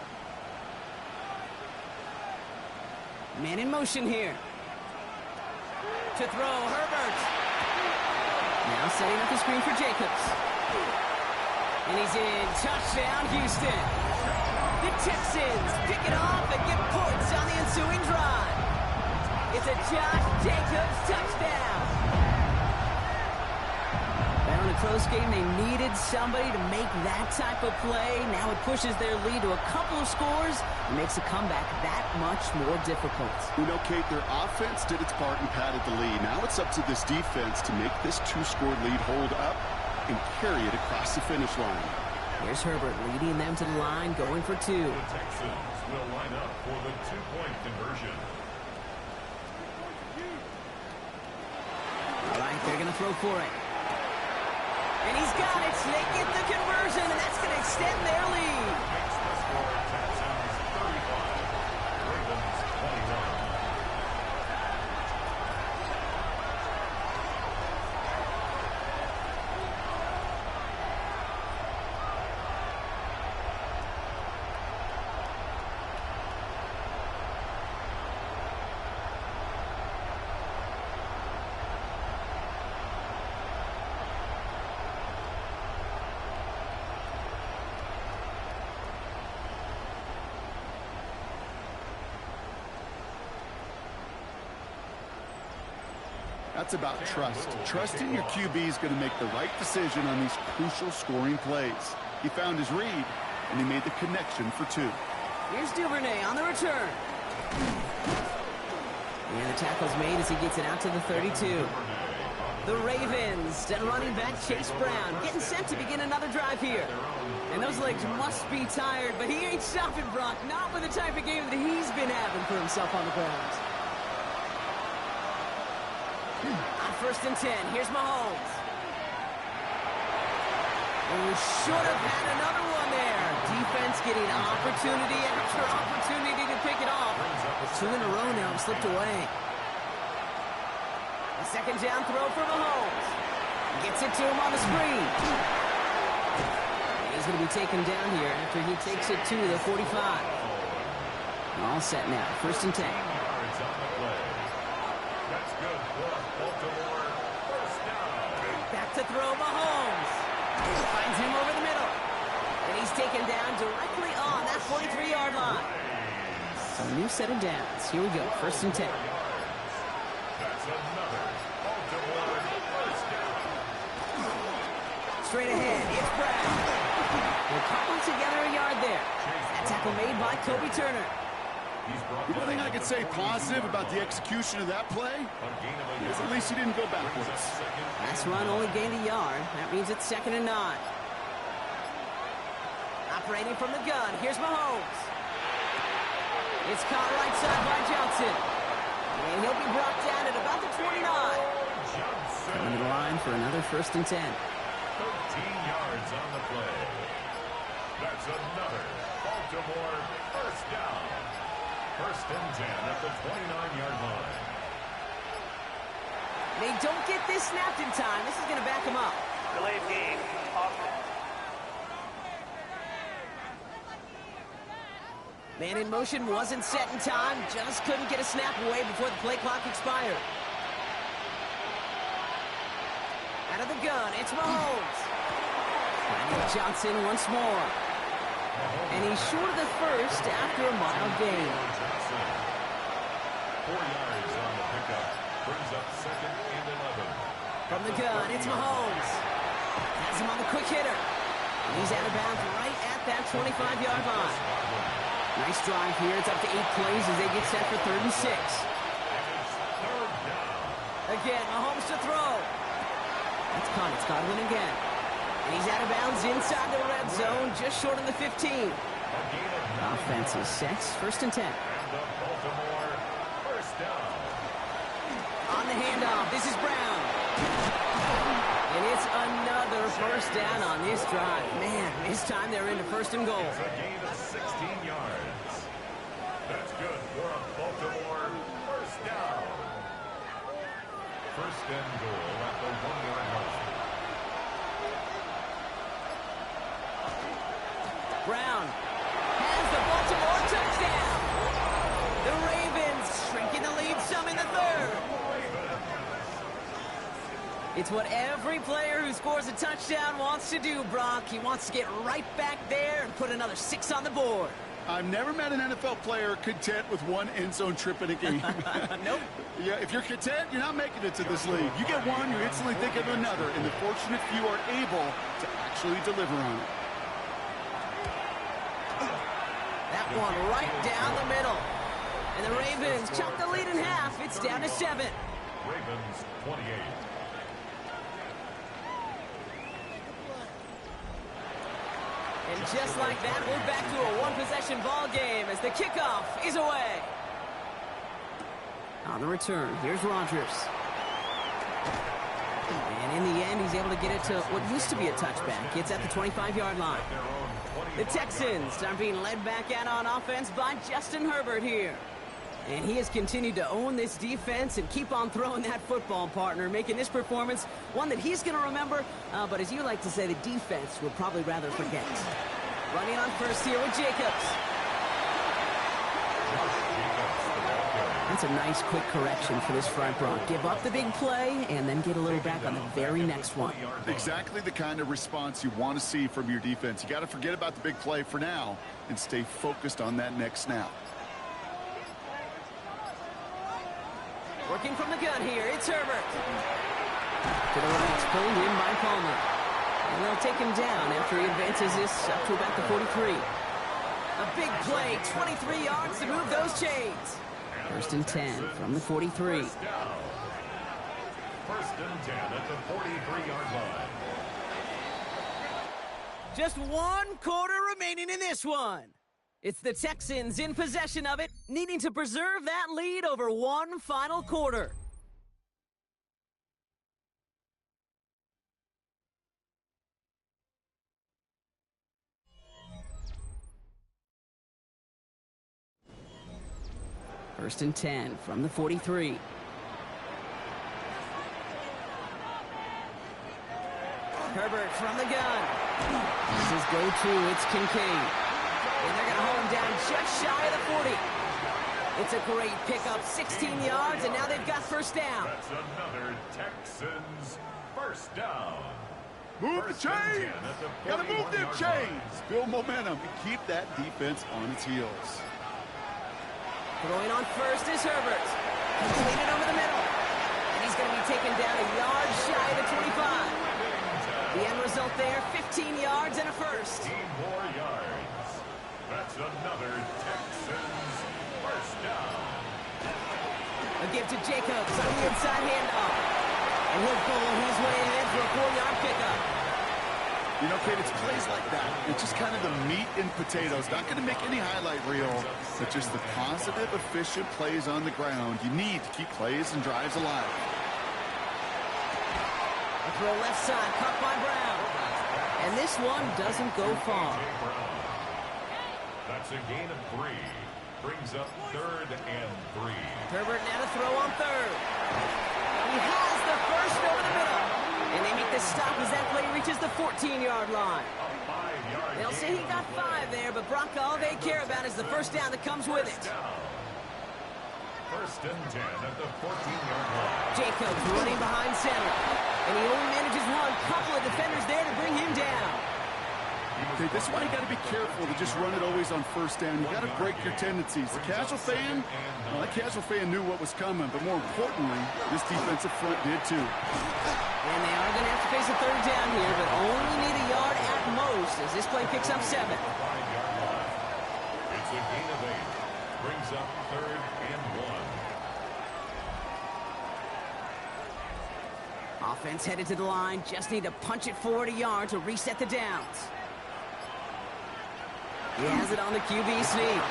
Man in motion here. To throw, Herbert. Now setting up the screen for Jacobs. And he's in. Touchdown, Houston. The Texans pick it off and get points on the ensuing drive. It's a Josh Jacobs touchdown. Down a close game, they needed somebody to make that type of play. Now it pushes their lead to a couple of scores and makes a comeback that much more difficult. You know, Kate, their offense did its part and padded the lead. Now it's up to this defense to make this two-score lead hold up and carry it across the finish line. Here's Herbert leading them to the line, going for two. The Texans will line up for the two-point conversion. All right, they're going to throw for it. And he's got it. They get the conversion, and that's going to extend their lead. Makes the score Texans 35, Ravens 21. That's about trust. Trusting your QB is going to make the right decision on these crucial scoring plays. He found his read, and he made the connection for two. Here's Duvernay on the return. And the tackle's made as he gets it out to the 32. The Ravens and running back Chase Brown getting set to begin another drive here. And those legs must be tired, but he ain't stopping, Brock. Not with the type of game that he's been having for himself on the ground. On 1st and 10, here's Mahomes. And we should have had another one there. Defense getting opportunity after opportunity to pick it off. But two in a row now have slipped away. A 2nd down throw for Mahomes. Gets it to him on the screen. He's going to be taken down here after he takes it to the 45. All set now. 1st and 10. That's good for Baltimore. First down. Back to throw Mahomes. Finds him over the middle. And he's taken down directly on that 43-yard line. So a new set of downs. Here we go. 1st and 10. That's another Baltimore first down. Straight ahead. It's Brown. We'll couple together a yard there. That tackle made by Kobe Turner. The only thing I could say positive about the execution of that play is at least he didn't go backwards. Last run only gained a yard. That means it's 2nd and 9. Operating from the gun. Here's Mahomes. It's caught right side by Johnson. And he'll be brought down at about the 29. Coming to the line for another 1st and 10. 13 yards on the play. That's another Baltimore first down. 1st and 10 at the 29-yard line. They don't get this snapped in time. This is going to back them up. Delayed game. Offense. Man in motion wasn't set in time. Just couldn't get a snap away before the play clock expired. Out of the gun, it's Mahomes. Finding Johnson once more. And he's short of the first after a mild gain. 4 yards on the pickup. Brings up 2nd and 11. From the gun, it's Mahomes. Has him on the quick hitter. And he's out of bounds right at that 25-yard line. Nice drive here. It's up to 8 plays as they get set for 3rd and 6. Again, Mahomes to throw. That's caught. It's Godwin again. And he's out of bounds inside the red zone, just short of the 15. Offense is set. 1st and 10. And the Baltimore first down. On the handoff, this is Brown. And it's another 1st down on this drive. Man, this time they're into 1st and goal. It's a gain of 16 yards. That's good for a Baltimore first down. 1st and goal at the 1-yard line. Brown has the Baltimore touchdown. The Ravens shrinking the lead some in the 3rd. It's what every player who scores a touchdown wants to do, Brock. He wants to get right back there and put another 6 on the board. I've never met an NFL player content with one end zone trip in a game. Nope. Yeah, if you're content, you're not making it to this league. You get one, you instantly think of another, and the fortunate few are able to actually deliver on it. That one right down the middle. And the Ravens chop the lead in half. It's down to 7. Ravens 28. And just like that, we're back to a one-possession ball game as the kickoff is away. On the return, here's Rodgers. And in the end, he's able to get it to what used to be a touchback. It's at the 25-yard line. The Texans are being led back out on offense by Justin Herbert here. And he has continued to own this defense and keep on throwing that football, partner, making this performance one that he's going to remember. But as you like to say, the defense would probably rather forget. Running on first here with Jacobs. That's a nice quick correction for this front row. Give up the big play and then get a little back on the very next one. Exactly the kind of response you want to see from your defense. You got to forget about the big play for now and stay focused on that next snap. Working from the gun here, it's Herbert. To the right, it's pulled in by Palmer. And they'll take him down after he advances this up to about the 43. A big play, 23 yards to move those chains. First and 10 from the 43. First and 10 at the 43-yard line. Just one quarter remaining in this one. It's the Texans in possession of it, needing to preserve that lead over one final quarter. First and 10 from the 43. Herbert from the gun. This is go-to, it's Kincaid. And they're going to hold him down just shy of the 40. It's a great pickup, 16 yards, and now they've got first down. That's another Texans first down. Move the chains. Got to move them chains. Build momentum and keep that defense on its heels. Throwing on first is Herbert. Completed over the middle. And he's going to be taken down a yard shy of the 25. The end result there, 15 yards and a first. 15 more yards. That's another Texans first down. A give to Jacobs on the inside handoff. And he'll pull his way ahead for a 4-yard pickup. You know, Kate, it's plays like that. It's just kind of the meat and potatoes. Not going to make any highlight reel, but just the positive, efficient plays on the ground. You need to keep plays and drives alive. A throw left side, caught by Brown. And this one doesn't go far. That's a gain of 3. Brings up 3rd and 3. Herbert now to throw on third. He has the first over the middle. And they make the stop as that play reaches the 14-yard line. A 5-yard They'll say he got 5 there, but Brock, all they care about is the first down that comes with it. First and 10 at the 14-yard line. Jacobs running behind center. And he only manages one. Couple of defenders there to bring him down. Okay, this is why you got to be careful to just run it always on first down. You got to break your tendencies. The casual fan, well, that casual fan knew what was coming, but more importantly, this defensive front did too. And they are going to have to face a third down here, but only need a yard at most as this play picks up 7. 5-yard line. It's a gain of 8. Brings up 3rd and 1. Offense headed to the line. Just need to punch it forward a yard to reset the downs. He has it on the QB sneak.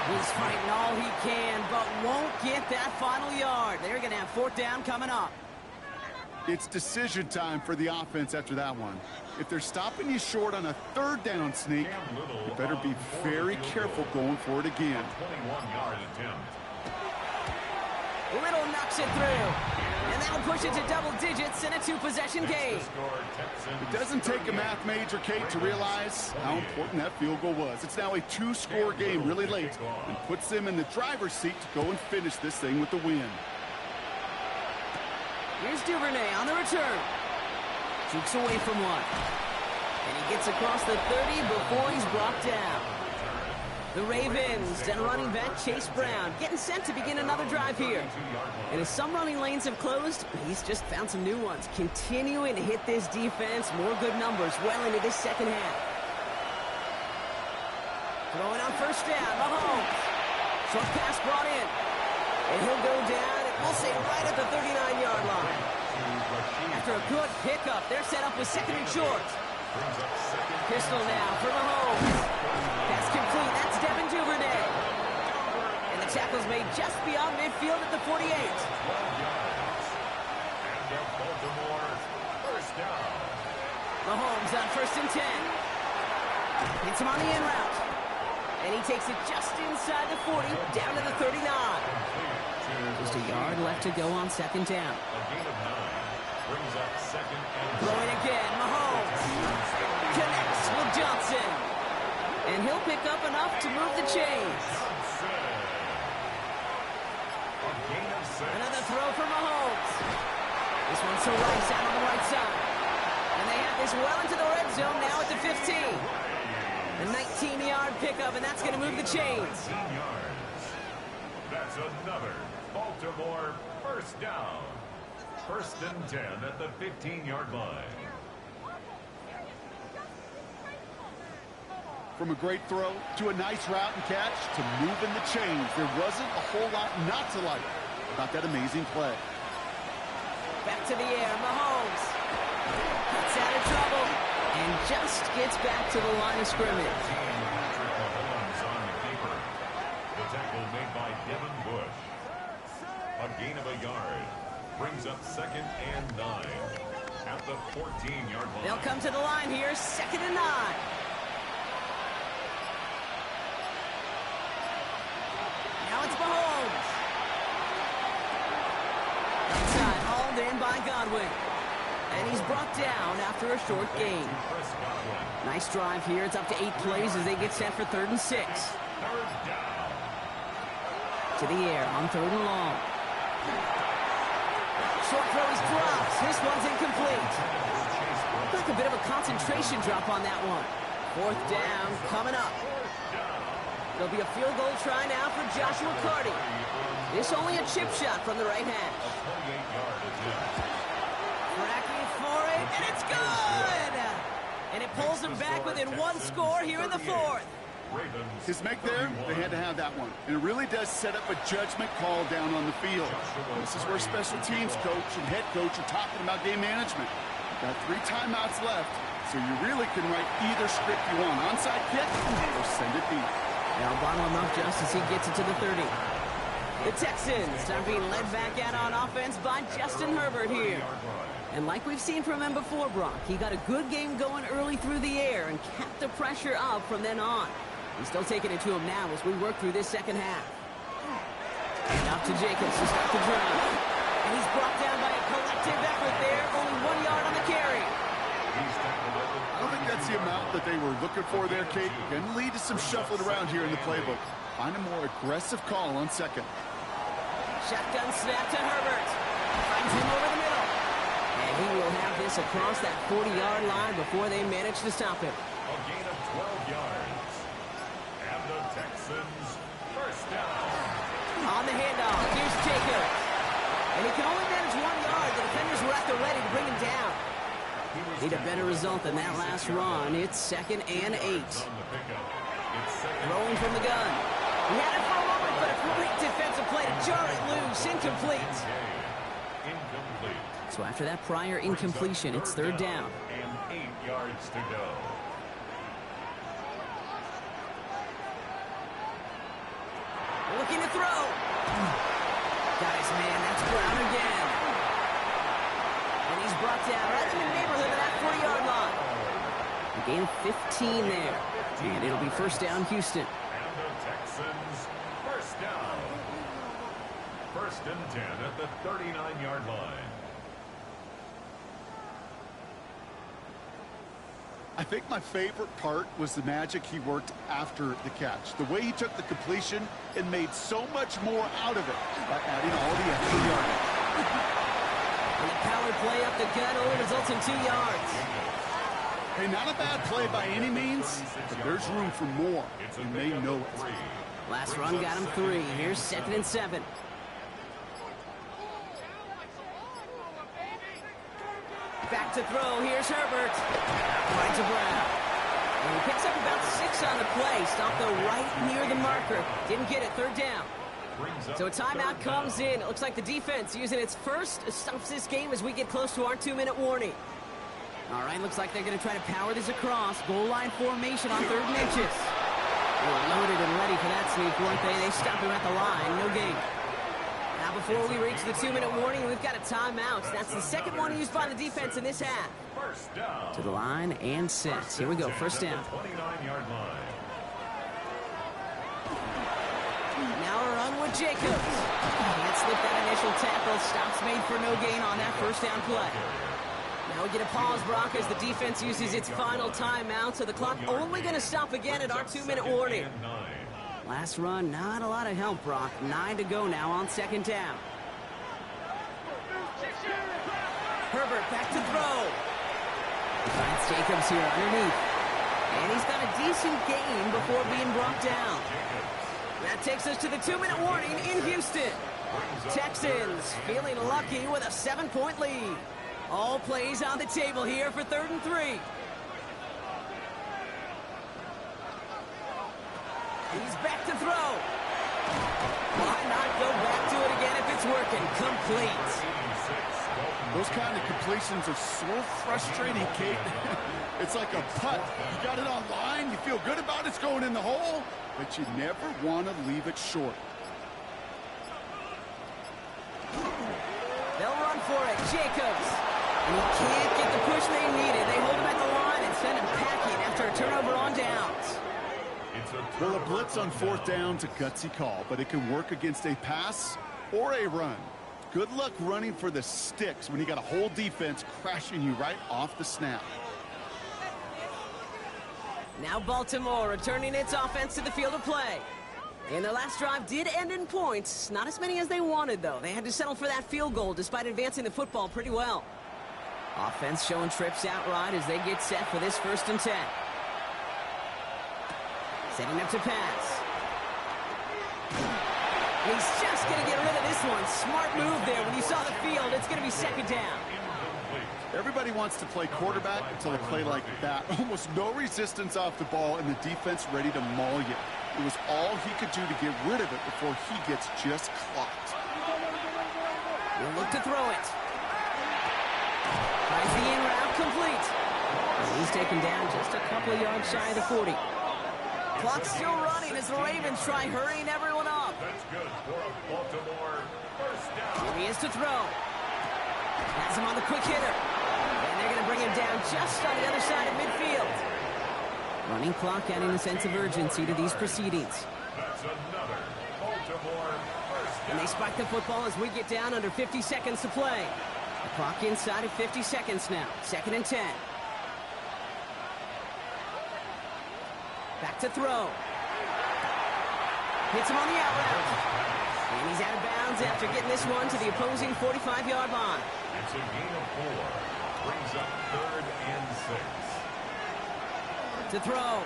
He's fighting all he can, but won't get that final yard. They're going to have 4th down coming up. It's decision time for the offense after that one. If they're stopping you short on a 3rd down sneak, you better be very careful going for it again. 21-yard attempt. Little knocks it through. And that'll push it to double digits in a 2-possession game. It doesn't take a math major, Kate, to realize how important that field goal was. It's now a 2-score game really late and puts them in the driver's seat to go and finish this thing with the win. Here's Duvernay on the return. Jukes away from one. And he gets across the 30 before he's brought down. The Ravens and running back Chase Brown getting set to begin another drive here. And as some running lanes have closed, he's just found some new ones. Continuing to hit this defense, more good numbers well into this second half. Throwing on first down, Mahomes. Short pass brought in. And he'll go down, and we'll say right at the 39-yard line. After a good pickup, they're set up with second and short. Pistol now for Mahomes. Pass complete. That's Devin Duvernay. And the tackle's made just beyond midfield at the 48. Mahomes on first and 10. Hits him on the in route. And he takes it just inside the 40, down to the 39. Just a yard left to go on second down. Throwing again, Mahomes. Connects with Johnson. And he'll pick up enough to move the chains. Another throw for Mahomes. This one's to Rice out on the right side. And they have this well into the red zone now at the 15. A 19-yard pickup, and that's going to move the chains. That's another Baltimore first down. First and 10 at the 15-yard line. From a great throw to a nice route and catch to moving the chains, there wasn't a whole lot not to like about that amazing play. Back to the air, Mahomes. Gets out of trouble and just gets back to the line of scrimmage. The tackle made by Devin Bush. A gain of a yard. Brings up second and 9 at the 14-yard line. They'll come to the line here, second and 9. Now it's Mahomes. Inside, hauled in by Godwin. And he's brought down after a short gain. Nice drive here. It's up to 8 plays as they get set for 3rd and 6. Third down. To the air on 3rd and long. Short throw is dropped. This one's incomplete. Looked like a bit of a concentration drop on that one. 4th down coming up. There'll be a field goal try now for Joshua Carty. This only a chip shot from the right hash. Cracking for it, and it's good! And it pulls them back within 1 score here in the 4th. His make there, they had to have that one. And it really does set up a judgment call down on the field. This is where special teams coach and head coach are talking about game management. You've got 3 timeouts left, so you really can write either script you want. Onside kick or send it deep. Now bottle him up just as he gets it to the 30. The Texans are being led back out on offense by Justin Herbert here. And like we've seen from him before, Brock, he got a good game going early through the air and kept the pressure up from then on. He's still taking it to him now as we work through this second half. And up to Jacobs to start the drive. And he's brought down by a collective effort there. Only 1 yard on the carry. I don't think that's the amount that they were looking for there, Kate. Going to lead to some shuffling around here in the playbook. Find a more aggressive call on second. Shotgun snap to Herbert. Finds him over the middle. And he will have this across that 40-yard line before they manage to stop him. A gain of 12 yards. And the Texans first down. On the handoff, here's Jacobs. And he can only manage 1 yard. The defenders were at the ready to bring him down. Need a better result than that last run. It's 2nd and 8. Throwing from the gun. He had it for a moment, but a great defensive play to jar it loose. Incomplete. So after that prior incompletion, it's 3rd down. And 8 yards to go. Looking to throw. Got his man. That's Brown again. And he's brought down right in the neighborhood of that 40-yard line. A gain of 15 there. And it'll be first down, Houston. And the Texans first down. 1st and 10 at the 39-yard line. I think my favorite part was the magic he worked after the catch. The way he took the completion and made so much more out of it by adding all the extra yardage. And the power play up the gut only results in 2 yards. Hey, not a bad play by any means, but there's room for more, and they know it. Last run got him 3. Here's 2nd and 7. Back to throw. Here's Herbert. Right to Brown. And he picks up about 6 on the play. Stopped though right near the marker. Didn't get it. 3rd down. So a timeout comes in. It looks like the defense using its first stops this game as we get close to our 2-minute warning. All right, looks like they're going to try to power this across. Goal line formation on 3rd and inches. They were loaded and ready for that sneak, weren't they? They stopped him at the line. No gain. Now before we reach the 2-minute warning, we've got a timeout. That's the second one used by the defense in this half. First down. To the line and set. Here we go, 1st down. 29-yard line. Now a run with Jacobs. Can't slip that initial tackle. Stops made for no gain on that 1st down play. Now we get a pause, Brock, as the defense uses its final timeout, so the clock only going to stop again at our 2-minute warning. Last run, not a lot of help, Brock. 9 to go now on 2nd down. Herbert back to throw. Finds Jacobs here underneath. And he's got a decent gain before being brought down. That takes us to the 2-minute warning in Houston. Texans feeling lucky with a 7-point lead. All plays on the table here for 3rd and 3. He's back to throw. Why not go back to it again if it's working? Complete. Those kind of completions are so frustrating, Kate. It's like a putt. You got it on line, you feel good about it's going in the hole, but you never want to leave it short. They'll run for it. Jacobs. And he can't get the push they needed. They hold him at the line and send him packing after a turnover on downs. Well, a blitz on 4th down's a gutsy call, but it can work against a pass or a run. Good luck running for the sticks when you got a whole defense crashing you right off the snap. Now Baltimore returning its offense to the field of play. And their last drive did end in points. Not as many as they wanted, though. They had to settle for that field goal despite advancing the football pretty well. Offense showing trips outright as they get set for this 1st and 10. Setting up to pass. He's just going to get rid of this one. Smart move there. When you saw the field, it's going to be 2nd down. Everybody wants to play quarterback until a play like that. Almost no resistance off the ball and the defense ready to maul you. It was all he could do to get rid of it before he gets just clocked. We'll look to throw it. Tries the in route complete. And he's taken down just a couple of yards shy of the 40. Clock's still running as the Ravens try hurrying everyone up. That's good for a Baltimore 1st down. Here he is to throw. Has him on the quick hitter. And they're going to bring him down just on the other side of midfield. Running clock adding a sense of urgency to these proceedings. That's another Baltimore 1st down. And they spike the football as we get down under 50 seconds to play. The clock inside of 50 seconds now. 2nd and 10. Back to throw. Hits him on the out route. And he's out of bounds after getting this one to the opposing 45-yard line. It's a gain of 4. Brings up 3rd and 6. To throw.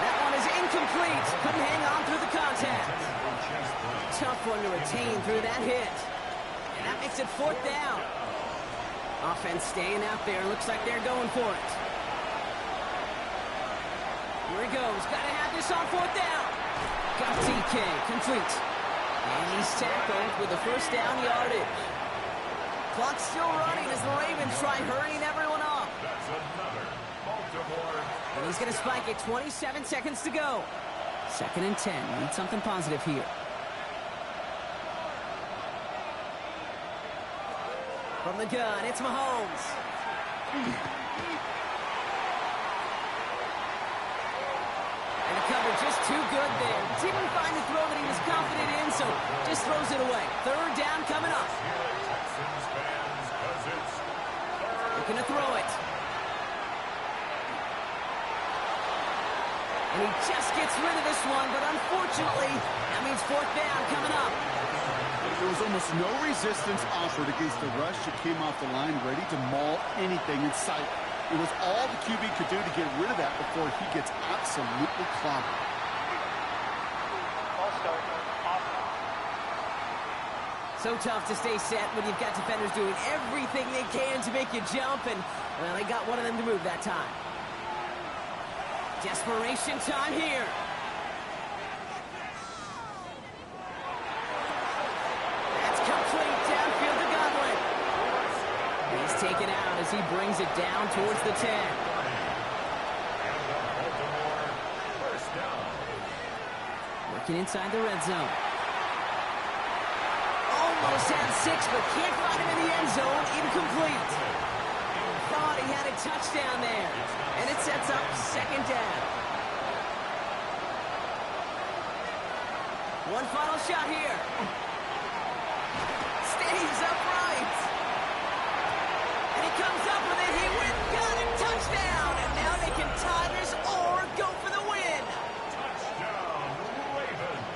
That one is incomplete. Couldn't hang on through the contact. Tough one to retain through that hit. And that makes it 4th down. Offense staying out there. Looks like they're going for it. Here he goes. Got to have this on 4th down. Got TK. Complete. And he's tackled with the 1st down yardage. Clock's still running as the Ravens try hurrying everyone up. That's another Baltimore. And he's going to spike it. 27 seconds to go. 2nd and 10. Need something positive here. From the gun, it's Mahomes. And the cover just too good there. Didn't find the throw that he was confident in, so just throws it away. 3rd down coming up. Texans fans, 'cause it's 3rd. Looking to throw it. And he just gets rid of this one, but unfortunately, that means 4th down coming up. There was almost no resistance offered against the rush that came off the line, ready to maul anything in sight. It was all the QB could do to get rid of that before he gets absolutely clobbered. So tough to stay set when you've got defenders doing everything they can to make you jump, and, well, they got one of them to move that time. Desperation time here. That's complete downfield to Godwin. He's taken out as he brings it down towards the 10. Working inside the red zone. Almost had 6, but can't find him in the end zone. Incomplete. Thought he had a touchdown there. And it sets up second down. One final shot here. Stays upright. And he comes up with it. He went, got it, touchdown. And now they can tie this or go for the win.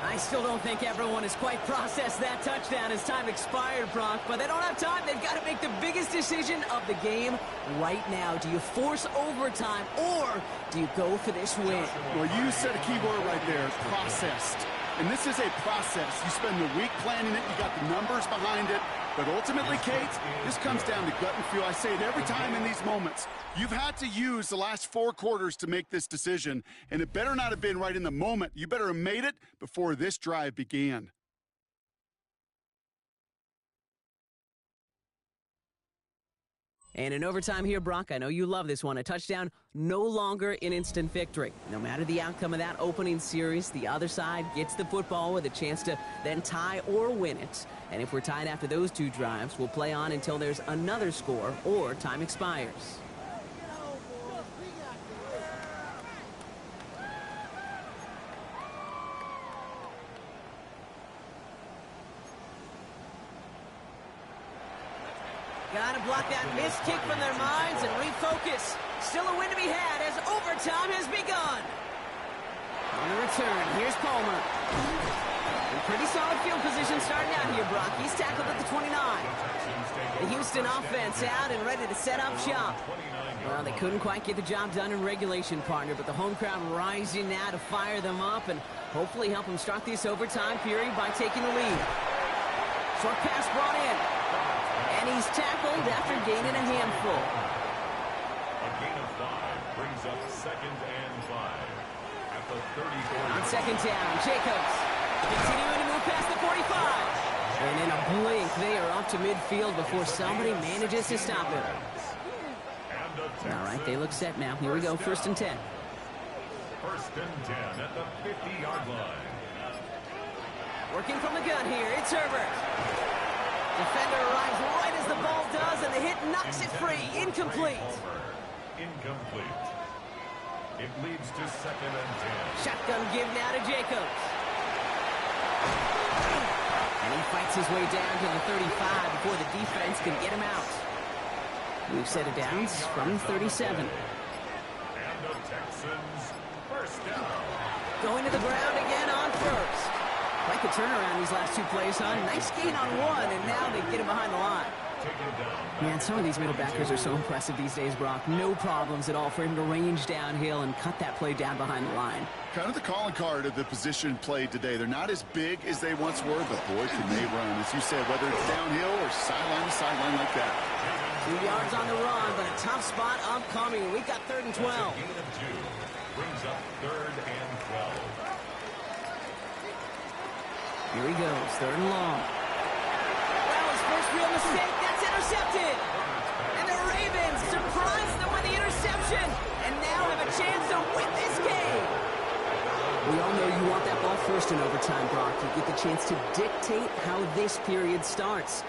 I still don't think everyone has quite processed that touchdown as time expired, Brock, but they don't have time. They've got to make the biggest decision of the game right now. Do you force overtime, or do you go for this win? Well, you said a key word right there, processed. And this is a process. You spend the week planning it, you got the numbers behind it, but ultimately, Kate, this comes down to gut and feel. I say it every time in these moments. You've had to use the last 4 quarters to make this decision, and it better not have been right in the moment. You better have made it before this drive began. And in overtime here, Brock, I know you love this one. A touchdown, no longer an instant victory. No matter the outcome of that opening series, the other side gets the football with a chance to then tie or win it. And if we're tied after those 2 drives, we'll play on until there's another score or time expires. Got to block that missed kick from their minds and refocus. Still a win to be had as overtime has begun. On the return, here's Palmer. In pretty solid field position starting out here, Brock. He's tackled at the 29. The Houston offense out and ready to set up shop. Well, they couldn't quite get the job done in regulation, partner, but the home crowd rising now to fire them up and hopefully help them start this overtime period by taking the lead. Short pass brought in. And he's tackled after gaining a handful. A gain of 5 brings up 2nd and 5 at the 34. On second down, Jacobs continuing to move past the 45. And in a blink, they are up to midfield before somebody manages to stop him. All right, they look set now. Here we go, 1st and 10. 1st and 10 at the 50-yard line. Working from the gun here, it's Herbert. Defender arrives right as the ball does, and the hit knocks it free. Incomplete. Incomplete. It leads to 2nd and 10. Shotgun give now to Jacobs. And he fights his way down to the 35 before the defense can get him out. We've set it down from 37. And the Texans first down. Going to the ground again on first. Quite the turnaround these last 2 plays, huh? Nice gain on 1, and now they get him behind the line. Man, some of these middle backers are so impressive these days, Brock. No problems at all for him to range downhill and cut that play down behind the line. Kind of the calling card of the position played today. They're not as big as they once were, but boy, can they run. As you said, whether it's downhill or sideline to sideline like that. 2 yards on the run, but a tough spot upcoming. We got 3rd and 12. Gain of 2 brings up 3rd and 12. Here he goes, 3rd and long. Well, his first real mistake, that's intercepted. And the Ravens surprise them with the interception and now have a chance to win this game. We all know you want that ball first in overtime, Brock. You get the chance to dictate how this period starts.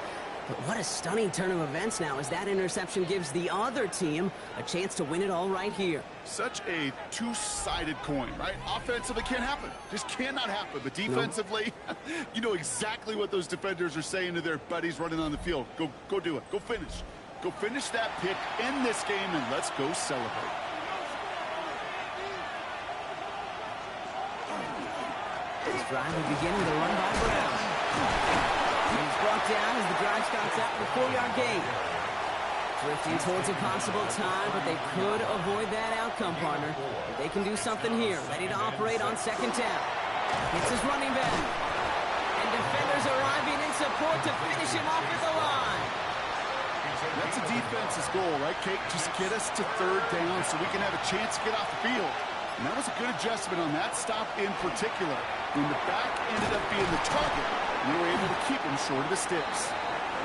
But what a stunning turn of events now as that interception gives the other team a chance to win it all right here. Such a two-sided coin, right? Offensively can't happen. Just cannot happen. But defensively, you know exactly what those defenders are saying to their buddies running on the field. Go do it. Go finish. Go finish that pick, end this game, and let's go celebrate. This drive will begin with a run by Brown. He's brought down as the drive starts out the 4-yard gain. Drifting towards a possible tie, but they could avoid that outcome, partner. But they can do something here. Ready to operate on second down. It's his running back. And defenders arriving in support to finish him off at the line. That's a defense's goal, right, Kate? Just get us to third down so we can have a chance to get off the field. And that was a good adjustment on that stop in particular. When the back ended up being the target, we were able to keep him short of the sticks.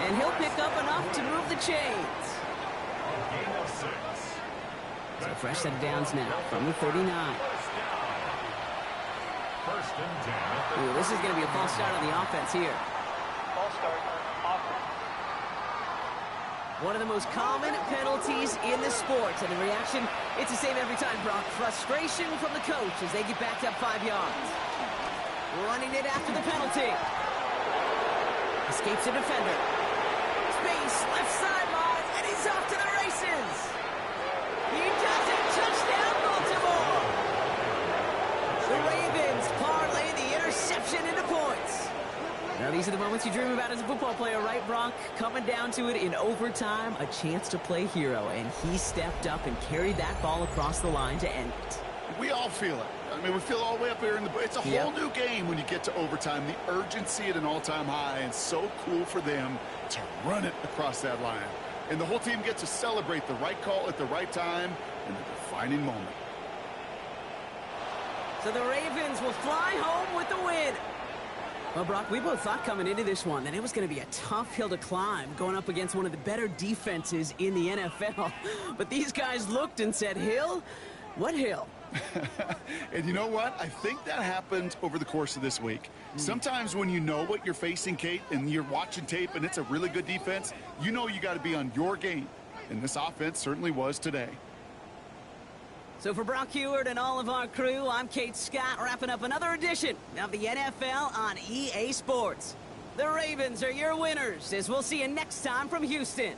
And he'll pick up enough to move the chains. Gain of 6. So a fresh set of downs now from the 39. First and 10. Ooh, this is going to be a false start on the offense here. False start. Offense. One of the most common penalties in the sport. And the reaction, it's the same every time, Brock. Frustration from the coach as they get backed up 5 yards. Running it after the penalty. Escapes a defender. Space, left sideline, and he's off to the races. He does it. Touchdown, Baltimore. The Ravens parlay the interception into points. Now, these are the moments you dream about as a football player, right, Brock? Coming down to it in overtime, a chance to play hero, and he stepped up and carried that ball across the line to end it. We all feel it. I mean, we feel it all the way up here in the... It's a whole new game when you get to overtime. The urgency at an all-time high, and so cool for them to run it across that line. And the whole team gets to celebrate the right call at the right time in the defining moment. So the Ravens will fly home with the win. Well, Brock, we both thought coming into this one that it was going to be a tough hill to climb going up against one of the better defenses in the NFL. But these guys looked and said, Hill? What hill? And you know what? I think that happened over the course of this week. Sometimes when you know what you're facing, Kate, and you're watching tape and it's a really good defense, you know you got to be on your game. And this offense certainly was today. So for Brock Heward and all of our crew, I'm Kate Scott, wrapping up another edition of the NFL on EA Sports. The Ravens are your winners, as we'll see you next time from Houston.